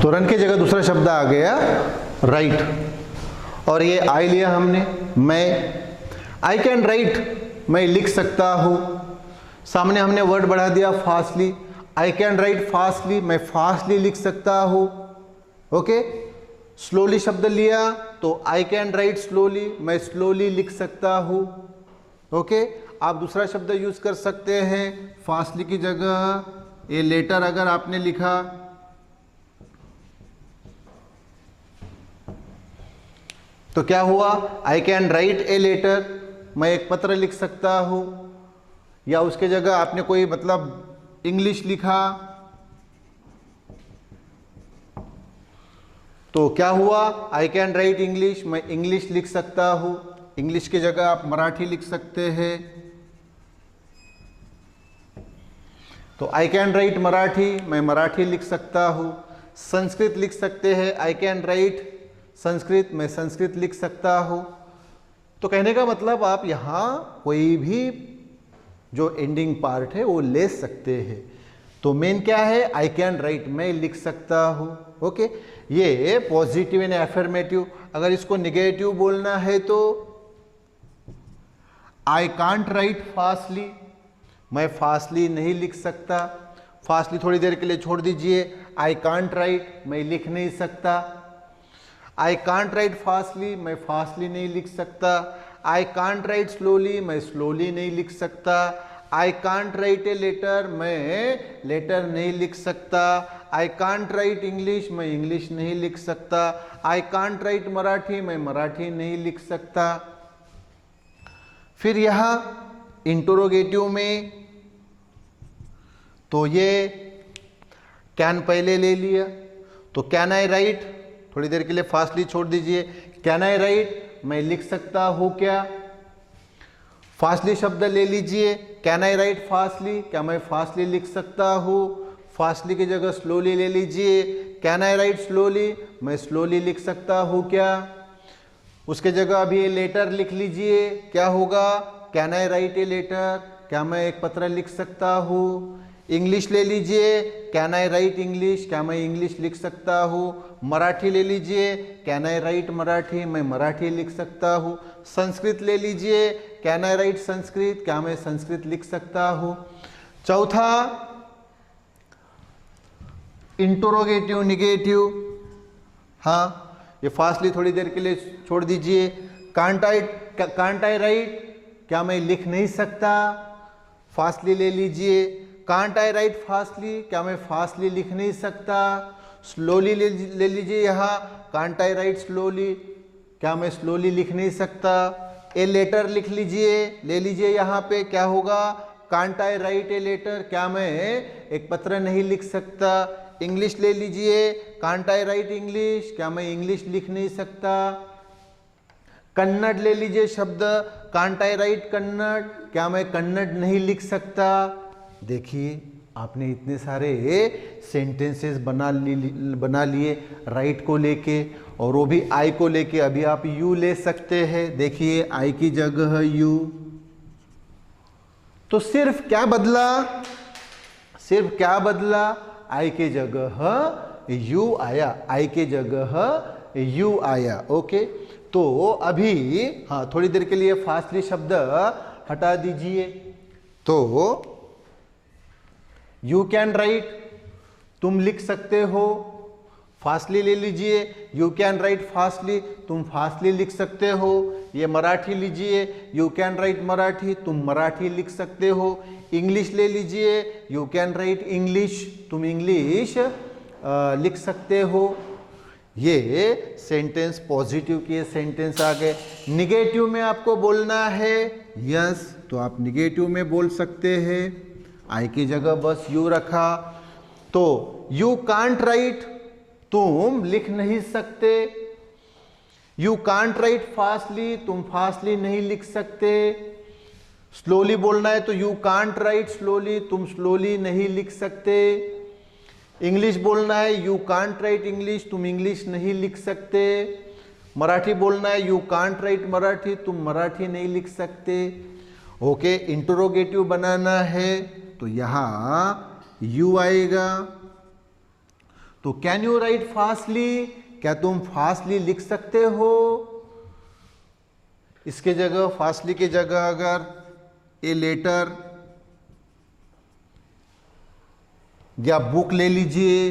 तो रन की जगह दूसरा शब्द आ गया राइट, और ये आई लिया हमने, मैं। आई कैन राइट, मैं लिख सकता हूं। सामने हमने वर्ड बढ़ा दिया fastly, I can right fastly, मैं फास्टली लिख सकता हूं। ओके, स्लोली शब्द लिया तो आई कैन राइट स्लोली, मैं स्लोली लिख सकता हूं। ओके, आप दूसरा शब्द यूज कर सकते हैं फास्टली की जगह। ए लेटर अगर आपने लिखा तो क्या हुआ, I can write a letter, मैं एक पत्र लिख सकता हूं। या उसके जगह आपने कोई मतलब इंग्लिश लिखा तो क्या हुआ, आई कैन राइट इंग्लिश, मैं इंग्लिश लिख सकता हूं। इंग्लिश की जगह आप मराठी लिख सकते हैं। तो आई कैन राइट मराठी, मैं मराठी लिख सकता हूं। संस्कृत लिख सकते हैं, आई कैन राइट संस्कृत, मैं संस्कृत लिख सकता हूं। तो कहने का मतलब आप यहां कोई भी जो एंडिंग पार्ट है वो ले सकते हैं। तो मेन क्या है, आई कैन राइट, मैं लिख सकता हूं। ओके, ये पॉजिटिव एंड एफर्मेटिव। अगर इसको निगेटिव बोलना है तो आई कांट राइट फास्टली, मैं फास्टली नहीं लिख सकता। फास्टली थोड़ी देर के लिए छोड़ दीजिए, आई कांट राइट, मैं लिख नहीं सकता। आई कांट राइट फास्टली, मैं फास्टली नहीं लिख सकता। आई कांट राइट स्लोली, मैं स्लोली नहीं लिख सकता। I can't write a letter, मैं लेटर नहीं लिख सकता। आई कांट राइट इंग्लिश, मैं इंग्लिश नहीं लिख सकता। आई कांट राइट मराठी, मैं मराठी नहीं लिख सकता। फिर यहां इंटरोगेटिव में तो ये कैन पहले ले लिया, तो कैन आई राइट, थोड़ी देर के लिए फास्टली छोड़ दीजिए। कैन आई राइट, मैं लिख सकता हूं क्या। फास्टली शब्द ले लीजिए, कैन आई राइट फास्टली, क्या मैं फास्टली लिख सकता हूं। फास्टली की जगह स्लोली ले लीजिए, कैन आई राइट स्लोली, मैं स्लोली लिख सकता हूं क्या। उसके जगह अभी ये लेटर लिख लीजिए, क्या होगा, can I write a letter, क्या मैं एक पत्र लिख सकता हूं। इंग्लिश ले लीजिए, कैन आई राइट इंग्लिश, क्या मैं इंग्लिश लिख सकता हूँ। मराठी ले लीजिए, कैन आई राइट मराठी, मैं मराठी लिख सकता हूँ। संस्कृत ले लीजिए, कैन आई राइट संस्कृत, क्या मैं संस्कृत लिख सकता हूँ। चौथा इंटरोगेटिव निगेटिव, हाँ ये फास्टली थोड़ी देर के लिए छोड़ दीजिए। कांट आई राइट, क्या मैं लिख नहीं सकता, फास्टली ले लीजिए। कांट आई राइट फास्टली, क्या मैं फास्टली लिख नहीं सकता। स्लोली ले लीजिए यहाँ, कांट आई राइट स्लोली, क्या मैं स्लोली लिख नहीं सकता। ए लेटर लिख लीजिए, ले लीजिए यहाँ पे, क्या होगा, can't I write a letter, क्या मैं एक पत्र नहीं लिख सकता। इंग्लिश ले लीजिए, कांट आई राइट इंग्लिश, क्या मैं इंग्लिश लिख नहीं सकता। कन्नड़ ले लीजिए शब्द, कांट आई राइट कन्नड़, क्या मैं कन्नड़ नहीं लिख सकता। देखिए आपने इतने सारे सेंटेंसेस बना लिए राइट को लेके, और वो भी आई को लेके। अभी आप यू ले सकते हैं। देखिए आई की जगह यू, तो सिर्फ क्या बदला, सिर्फ क्या बदला, आई के जगह यू आया, आई के जगह यू आया। ओके, तो अभी हाँ थोड़ी देर के लिए फास्टली शब्द हटा दीजिए। तो यू कैन राइट, तुम लिख सकते हो, फास्टली ले लीजिए। यू कैन राइट फास्टली, तुम फास्टली लिख सकते हो। ये मराठी लीजिए, यू कैन राइट मराठी, तुम मराठी लिख सकते हो। इंग्लिश ले लीजिए, यू कैन राइट इंग्लिश, तुम इंग्लिश लिख सकते हो। ये सेंटेंस पॉजिटिव के सेंटेंस आ गए। निगेटिव में आपको बोलना है यस, तो आप निगेटिव में बोल सकते हैं। आई की जगह बस यू रखा। तो यू कांट राइट, तुम लिख नहीं सकते। यू कांट राइट फास्टली, तुम फास्टली नहीं लिख सकते। स्लोली बोलना है तो यू कांट राइट स्लोली, तुम स्लोली नहीं लिख सकते। इंग्लिश बोलना है यू कांट राइट इंग्लिश, तुम इंग्लिश नहीं लिख सकते। मराठी बोलना है यू कांट राइट मराठी, तुम मराठी नहीं लिख सकते। ओके, इंटरोगेटिव बनाना है तो यहां यू आएगा। तो कैन यू राइट फास्टली, क्या तुम फास्टली लिख सकते हो। इसके जगह फास्टली की जगह अगर ए लेटर या बुक ले लीजिए।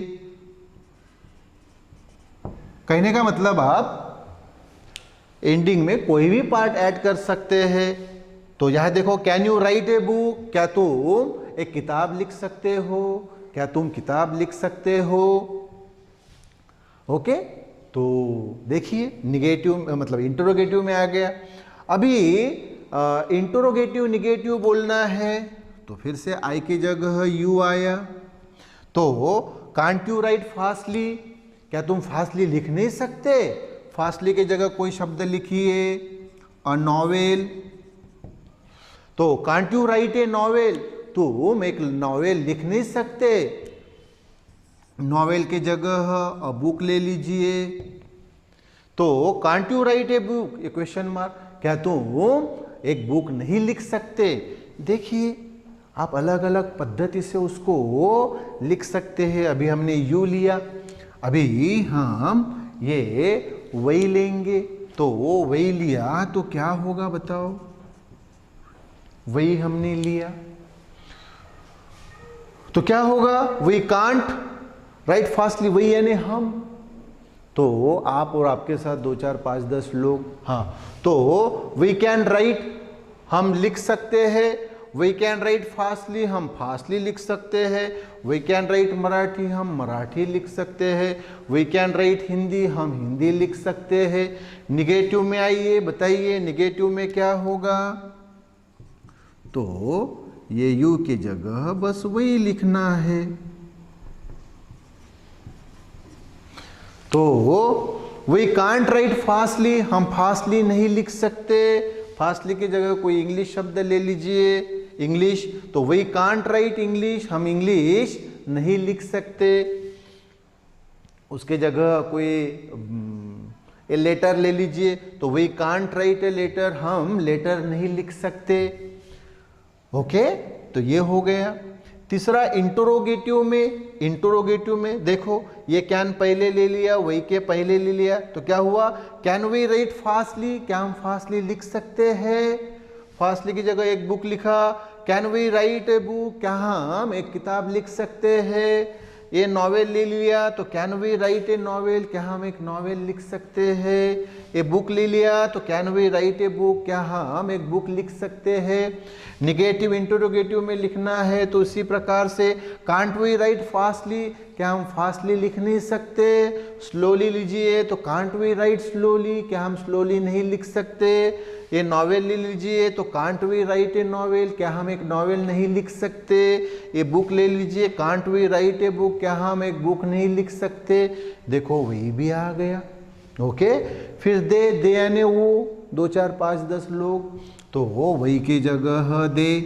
कहने का मतलब आप एंडिंग में कोई भी पार्ट ऐड कर सकते हैं। तो यहां देखो can you right a book, क्या तुम एक किताब लिख सकते हो, क्या तुम किताब लिख सकते हो। ओके, तो देखिए निगेटिव मतलब इंटरोगेटिव में आ गया। अभी इंटरोगेटिव निगेटिव बोलना है तो फिर से आई की जगह यू आया। तो कांट यू राइट फास्टली, क्या तुम फास्टली लिख नहीं सकते। फास्टली की जगह कोई शब्द लिखिए, अ नॉवेल। तो can't you right a novel, तुम एक नॉवेल लिख नहीं सकते। नॉवेल के जगह अ बुक ले लीजिए। तो can't you right a book, ये क्वेश्चन मार्क, क्या तुम एक बुक नहीं लिख सकते। देखिए आप अलग अलग पद्धति से उसको लिख सकते हैं। अभी हमने यू लिया, अभी हम ये वही लेंगे। तो वही लिया तो क्या होगा बताओ, वही हमने लिया तो क्या होगा, वी कांट राइट फास्टली, वही यानी हम। तो आप और आपके साथ 2 4 5 10 लोग, हाँ, तो वी कैन राइट, हम लिख सकते हैं। वी कैन राइट फास्टली, हम फास्टली लिख सकते हैं। वी कैन राइट मराठी, हम मराठी लिख सकते हैं। वी कैन राइट हिंदी, हम हिंदी लिख सकते हैं। निगेटिव में आइए, बताइए निगेटिव में क्या होगा। तो ये यू की जगह बस वही लिखना है। तो वी कांट राइट फास्टली, हम फास्टली नहीं लिख सकते। फास्टली की जगह कोई इंग्लिश शब्द ले लीजिए, इंग्लिश। तो वी कांट राइट इंग्लिश, हम इंग्लिश नहीं लिख सकते। उसके जगह कोई ए लेटर ले लीजिए, तो we can't write a letter, हम लेटर नहीं लिख सकते। ओके, तो ये हो गया। तीसरा इंटरोगेटिव में, इंटरोगेटिव में देखो ये कैन पहले ले लिया, वही के पहले ले लिया, तो क्या हुआ, कैन वी राइट फास्टली, क्या हम फास्टली लिख सकते हैं। फास्टली की जगह एक बुक लिखा, can we write a book, क्या हम एक किताब लिख सकते हैं। ये नॉवेल ले लिया तो can we write a novel, क्या हम एक नॉवेल लिख सकते हैं। ये बुक ले लिया तो can we write a book, क्या हम एक बुक लिख सकते हैं। निगेटिव इंटरोगेटिव में लिखना है तो इसी प्रकार से कांट वी राइट फास्टली, क्या हम फास्टली लिख नहीं सकते। स्लोली लीजिए तो कांट वी राइट स्लोली, क्या हम स्लोली नहीं लिख सकते। ये नॉवेल ले लीजिए तो can't we write a novel, क्या हम एक नॉवेल नहीं लिख सकते। ये बुक ले लीजिए, can't we write a book, क्या हम एक बुक नहीं लिख सकते। देखो वही भी आ गया। ओके, फिर दे यानी वो 2 4 5 10 लोग, तो वो वही की जगह दे।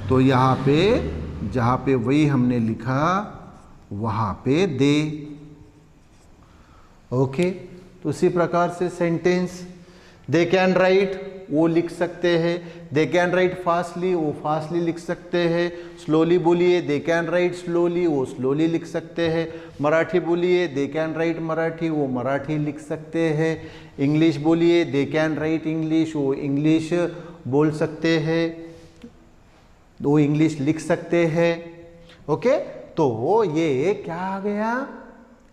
तो यहाँ पे जहाँ पे वही हमने लिखा वहाँ पे दे। ओके, तो उसी प्रकार से सेंटेंस दे कैन राइट वो लिख सकते हैं, दे कैन राइट फास्टली वो फास्टली लिख सकते हैं। स्लोली बोलिए दे कैन राइट स्लोली वो स्लोली लिख सकते हैं। मराठी बोलिए दे कैन राइट मराठी वो मराठी लिख सकते हैं। इंग्लिश बोलिए दे कैन राइट इंग्लिश वो इंग्लिश बोल सकते हैं, वो इंग्लिश लिख सकते हैं। ओके, तो ये क्या आ गया,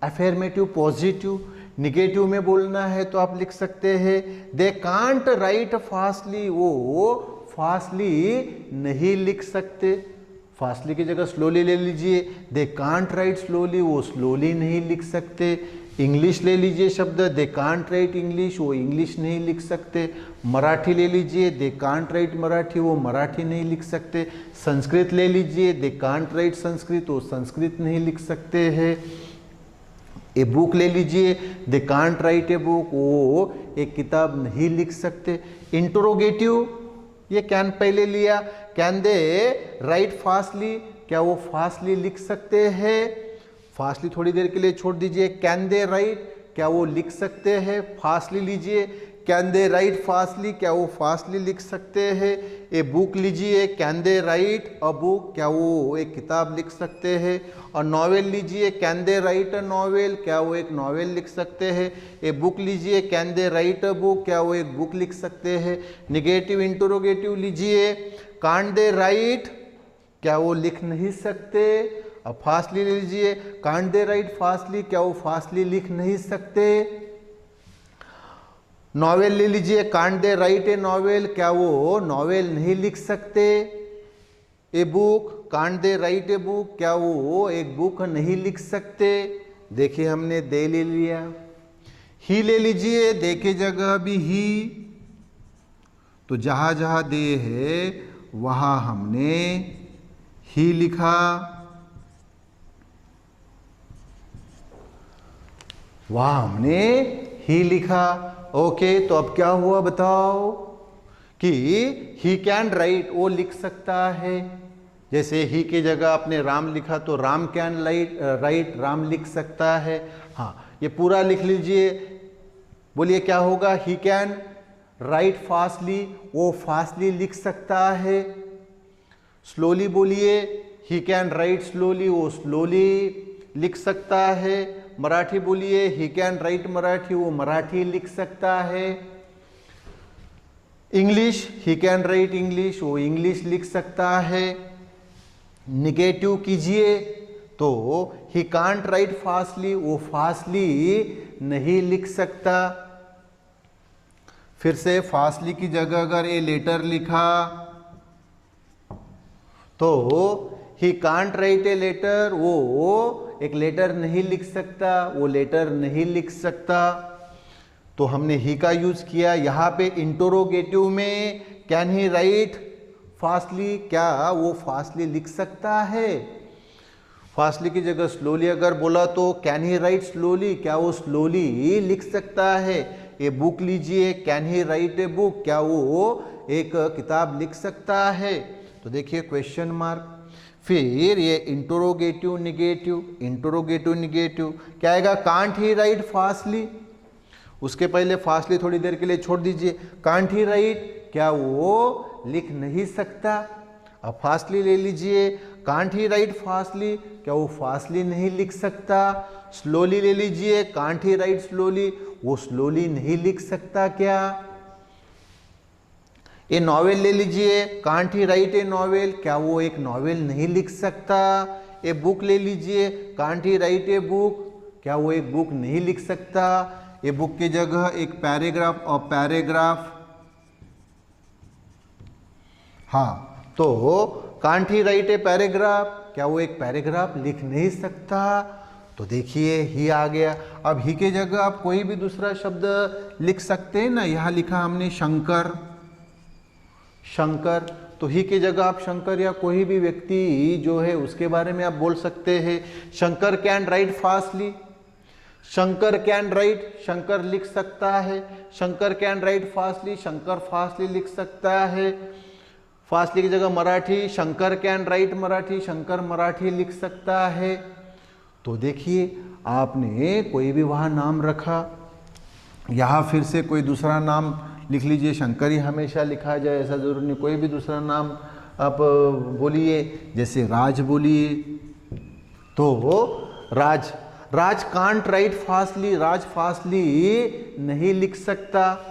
अफर्मेटिव पॉजिटिव। निगेटिव में बोलना है तो आप लिख सकते हैं दे कांट राइट फास्टली वो फास्टली नहीं लिख सकते, फास्टली की जगह स्लोली ले लीजिए। दे कांट राइट स्लोली वो स्लोली नहीं लिख सकते। इंग्लिश ले लीजिए शब्द दे कांट राइट इंग्लिश वो इंग्लिश नहीं लिख सकते। मराठी ले लीजिए दे कांट राइट मराठी वो मराठी नहीं लिख सकते। संस्कृत ले लीजिए दे कांट राइट संस्कृत वो संस्कृत नहीं लिख सकते हैं। ए बुक ले लीजिए they can't write a book वो एक किताब नहीं लिख सकते। इंटरोगेटिव ये कैन पहले लिया, कैन दे राइट फास्टली क्या वो फास्टली लिख सकते हैं। फास्टली थोड़ी देर के लिए छोड़ दीजिए। कैन दे राइट क्या वो लिख सकते हैं, फास्टली लीजिए। कैन दे राइट फास्टली क्या वो फास्टली लिख सकते हैं। ए बुक लीजिए can they right a book क्या वो एक किताब लिख सकते हैं। और नॉवेल लीजिए can they right a novel क्या वो एक नॉवेल लिख सकते हैं। ए बुक लीजिए can they right a book क्या वो एक बुक लिख सकते हैं। निगेटिव इंटरोगेटिव लीजिए कांट दे राइट क्या वो लिख नहीं सकते। अब फास्टली ले लीजिए कांट दे राइट फास्टली क्या वो फास्टली लिख नहीं सकते। नॉवेल ले लीजिए can't they right a novel क्या वो नॉवेल नहीं लिख सकते। A book can't they right a book क्या वो एक बुक नहीं लिख सकते। देखिए हमने दे ले लिया। ही ले लीजिए दे की जगह भी ही, तो जहां जहां दे है वहां हमने ही लिखा। वहां हमने ही लिखा। ओके, तो अब क्या हुआ बताओ कि ही कैन राइट वो लिख सकता है। जैसे ही की जगह आपने राम लिखा तो राम कैन राइट राम लिख सकता है। हाँ, ये पूरा लिख लीजिए। बोलिए क्या होगा, ही कैन राइट फास्टली वो फास्टली लिख सकता है। स्लोली बोलिए ही कैन राइट स्लोली वो स्लोली लिख सकता है। मराठी बोलिए ही कैन राइट मराठी वो मराठी लिख सकता है। English he can write English वो इंग्लिश लिख सकता है। निगेटिव कीजिए तो ही कांट राइट फास्टली वो फास्टली नहीं लिख सकता। फिर से फास्टली की जगह अगर ए लेटर लिखा तो he can't write a letter वो एक लेटर नहीं लिख सकता, वो लेटर नहीं लिख सकता। तो हमने ही का यूज किया। यहाँ पे इंटरोगेटिव में कैन ही राइट फास्टली क्या वो फास्टली लिख सकता है। फास्टली की जगह स्लोली अगर बोला तो कैन ही राइट स्लोली क्या वो स्लोली लिख सकता है। ये बुक लीजिए can he right a book क्या वो एक किताब लिख सकता है। तो देखिए क्वेश्चन मार्क। फिर ये इंटरोगेटिव निगेटिव क्या आएगा, कांट ही राइट फास्टली। उसके पहले फास्टली थोड़ी देर के लिए छोड़ दीजिए। कांट ही राइट क्या वो लिख नहीं सकता। अब फास्टली ले लीजिए कांट ही राइट फास्टली क्या वो फास्टली नहीं लिख सकता। स्लोली ले लीजिए कांट ही राइट स्लोली वो स्लोली नहीं लिख सकता क्या। ए नॉवेल ले लीजिए can't he right a novel क्या वो एक नॉवेल नहीं लिख सकता। ए बुक ले लीजिए can't he right a book क्या वो एक बुक नहीं लिख सकता। ए बुक की जगह एक पैराग्राफ और पैराग्राफ। हाँ, तो can't he right a paragraph क्या वो एक पैराग्राफ लिख नहीं सकता। तो देखिए ही आ गया। अब ही की जगह आप कोई भी दूसरा शब्द लिख सकते हैं ना। यहाँ लिखा हमने शंकर, शंकर, तो ही की जगह आप शंकर या कोई भी व्यक्ति जो है उसके बारे में आप बोल सकते हैं। Shankar can write fastly, Shankar can write Shankar लिख सकता है। Shankar can write fastly Shankar fastly लिख सकता है। फासली की जगह मराठी, शंकर कैन राइट मराठी, शंकर मराठी लिख सकता है। तो देखिए आपने कोई भी वहाँ नाम रखा, यहाँ फिर से कोई दूसरा नाम लिख लीजिए, शंकर ही हमेशा लिखा जाए ऐसा जरूरी नहीं, कोई भी दूसरा नाम आप बोलिए, जैसे राज बोलिए। तो Raj, Raj can't write fastly, Raj fastly नहीं लिख सकता,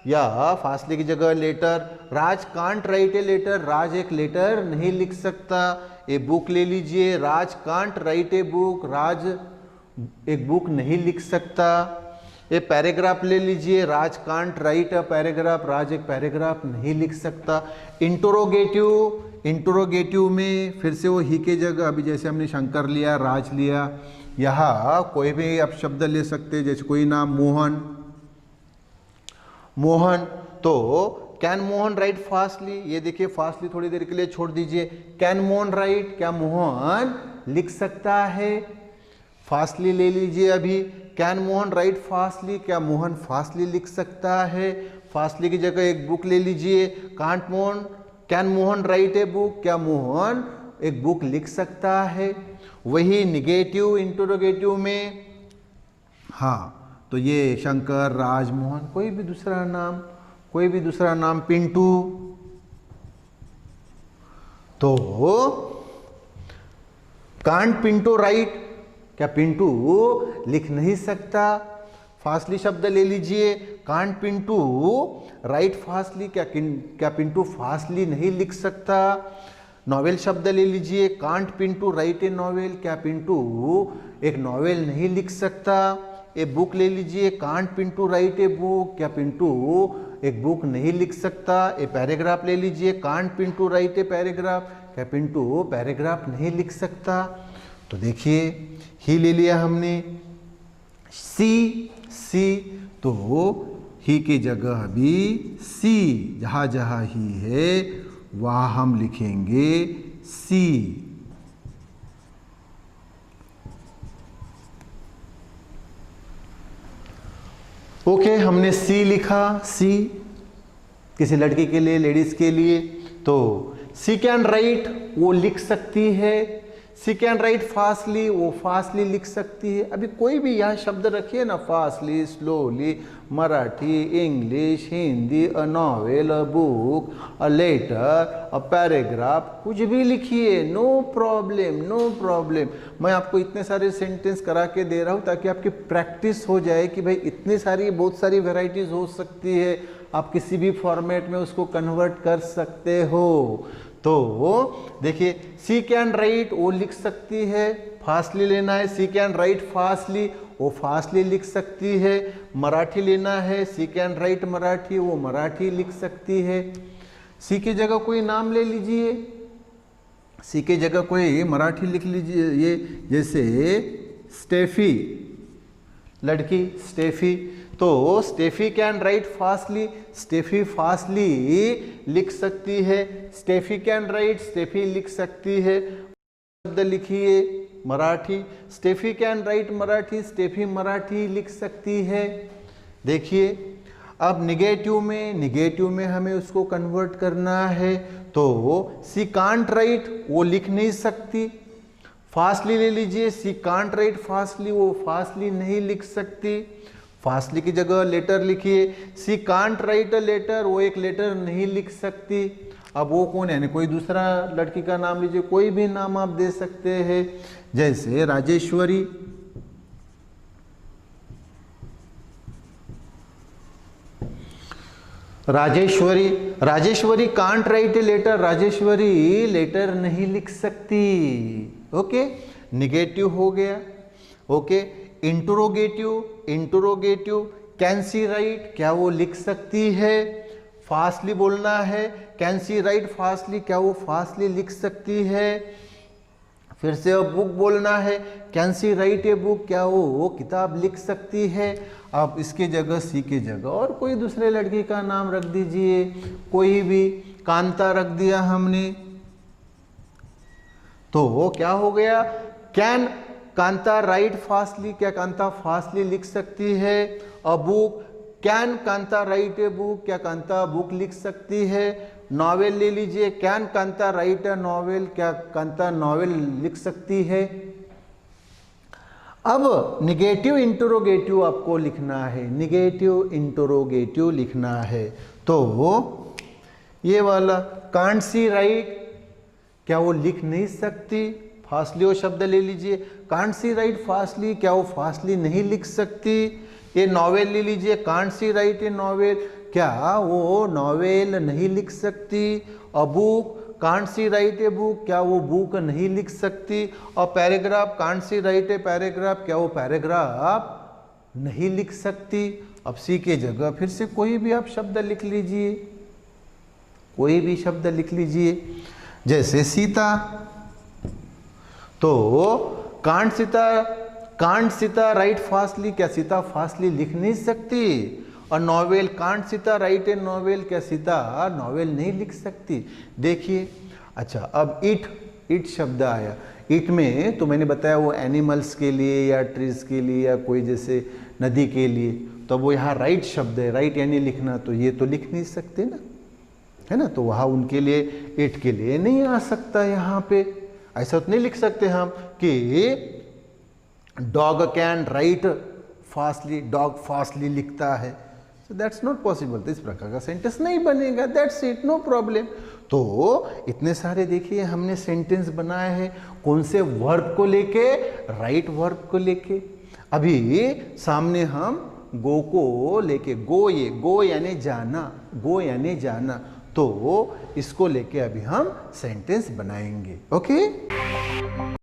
या फासले की जगह letter, Raj can't write a letter, Raj एक लेटर नहीं लिख सकता। ए बुक ले लीजिए, Raj can't write a book, Raj एक बुक नहीं लिख सकता। ए पैराग्राफ ले लीजिए, Raj can't write a paragraph, Raj एक पैराग्राफ नहीं लिख सकता। इंटरोगेटिव, इंटरोगेटिव में फिर से वो ही के जगह, अभी जैसे हमने शंकर लिया, राज लिया, यहाँ कोई भी आप शब्द ले सकते हैं, जैसे कोई नाम मोहन, मोहन, तो कैन मोहन राइट फास्टली, ये देखिए फास्टली थोड़ी देर के लिए छोड़ दीजिए, कैन मोहन राइट, क्या मोहन लिख सकता है, फास्टली ले लीजिए अभी, कैन मोहन राइट फास्टली, क्या मोहन फास्टली लिख सकता है। फास्टली की जगह एक बुक ले लीजिए, can't Mohan, can Mohan right a book, क्या मोहन एक बुक लिख सकता है। वही निगेटिव इंटरोगेटिव में, हाँ तो ये शंकर, राज, मोहन, कोई भी दूसरा नाम, कोई भी दूसरा नाम, पिंटू, तो कांट पिंटू राइट, क्या पिंटू लिख नहीं सकता। फास्टली शब्द ले लीजिए, कांट पिंटू राइट फास्टली, क्या पिंटू फास्टली नहीं लिख सकता। नॉवेल शब्द ले लीजिए, can't Pintu right a novel, क्या पिंटू एक नॉवेल नहीं लिख सकता। ए बुक ले लीजिए, can't Pintu right a book, क्या पिंटू एक बुक नहीं लिख सकता। ए पैराग्राफ ले लीजिए, can't Pintu right a paragraph, क्या पिंटू पैराग्राफ नहीं लिख सकता। तो देखिए ही ले लिया हमने। सी, सी, तो ही की जगह भी सी, जहाँ जहाँ ही है वहाँ हम लिखेंगे सी। ओके, हमने सी लिखा, सी किसी लड़की के लिए, लेडीज के लिए, तो सी कैन राइट, वो लिख सकती है। सी कैन राइट फास्टली, वो फास्टली लिख सकती है। अभी कोई भी यहाँ शब्द रखिए ना, fastly, slowly, Marathi, English, Hindi, a novel, a book, a letter, a paragraph, कुछ भी लिखिए, नो प्रॉब्लम, नो प्रॉब्लम। मैं आपको इतने सारे सेंटेंस करा के दे रहा हूँ ताकि आपकी प्रैक्टिस हो जाए कि भाई इतनी सारी, बहुत सारी वेराइटीज हो सकती है, आप किसी भी फॉर्मेट में उसको कन्वर्ट कर सकते हो। तो देखिए सी कैन राइट, वो लिख सकती है, फास्टली लेना है, सी कैन राइट फास्टली, वो फास्टली लिख सकती है। मराठी लेना है, सी कैन राइट मराठी, वो मराठी लिख सकती है। सी की जगह कोई नाम ले लीजिए, सी की जगह कोई मराठी लिख लीजिए, ये जैसे स्टेफी, लड़की स्टेफी, तो Steffi can write fastly, Steffi fastly लिख सकती है। स्टेफी कैन राइट, स्टेफी लिख सकती है। शब्द लिखिए Marathi, Steffi can write Marathi, Steffi Marathi लिख सकती है। देखिए अब निगेटिव में, निगेटिव में हमें उसको कन्वर्ट करना है, तो सी कांट राइट, वो लिख नहीं सकती। फास्टली ले लीजिए, सी कांट राइट फास्टली, वो फास्टली नहीं लिख सकती। फास्टली की जगह लेटर लिखिए, सी कांट राइट अ लेटर, वो एक लेटर नहीं लिख सकती। अब वो कौन है, यानी कोई दूसरा लड़की का नाम लीजिए, कोई भी नाम आप दे सकते हैं, जैसे Rajeshwari, Rajeshwari, Rajeshwari can't write a letter, Rajeshwari letter नहीं लिख सकती। ओके, निगेटिव हो गया। Okay, interrogative, interrogative, can she write, क्या वो लिख सकती है। फास्टली बोलना है, कैन सी राइट फास्टली, क्या वो फास्टली लिख सकती है। फिर से अब बुक बोलना है, can she right a book, क्या वो किताब लिख सकती है। अब इसके जगह, सी के जगह और कोई दूसरे लड़की का नाम रख दीजिए, कोई भी, कांता रख दिया हमने, तो वो क्या हो गया, कैन कांता राइट फास्टली, क्या कांता फास्टली लिख सकती है। A book, can Kanta right a book, क्या कांता बुक लिख सकती है। नॉवेल ले लीजिए, can Kanta right a novel, क्या कांता नॉवेल लिख सकती है। अब निगेटिव इंटरोगेटिव आपको लिखना है, निगेटिव इंटरोगेटिव लिखना है। तो वो ये वाला कांट सी राइट, क्या वो लिख नहीं सकती, फास्टली वो शब्द ले लीजिए, कांट सी राइट फास्टली, क्या वो फास्टली नहीं लिख सकती। ये नॉवेल ले लीजिए, can't see right a novel, क्या वो नॉवेल नहीं लिख सकती। A book, can't see right a book, क्या वो बुक नहीं लिख सकती। और paragraph, can't see right a paragraph, क्या वो पैराग्राफ नहीं लिख सकती। अब सी के जगह फिर से कोई भी आप शब्द लिख लीजिए, कोई भी शब्द लिख लीजिए, जैसे सीता। तो कांट सीता राइट फास्टली, क्या सीता फास्टली लिख नहीं सकती। और novel, can't Sita right a novel, क्या सीता नॉवेल नहीं लिख सकती। देखिए, अच्छा अब इट शब्द आया। इट में तो मैंने बताया वो एनिमल्स के लिए या ट्रीज के लिए या कोई जैसे नदी के लिए, तो वो यहाँ राइट शब्द है, राइट यानी लिखना, तो ये तो लिख नहीं सकते ना, है ना। तो वहाँ उनके लिए इट के लिए नहीं आ सकता। यहाँ पे ऐसा तो नहीं लिख सकते हम कि dog can write fastly, dog fastly लिखता है, सो दैट्स नॉट पॉसिबल। तो इस प्रकार का सेंटेंस नहीं बनेगा, दैट्स इट, नो प्रॉब्लम। तो इतने सारे देखिए हमने सेंटेंस बनाए हैं, कौन से वर्ब को लेके, राइट वर्ब को लेके। अभी सामने हम गो को लेके, गो यानी जाना, गो यानी जाना, तो इसको लेके अभी हम सेंटेंस बनाएंगे। ओके।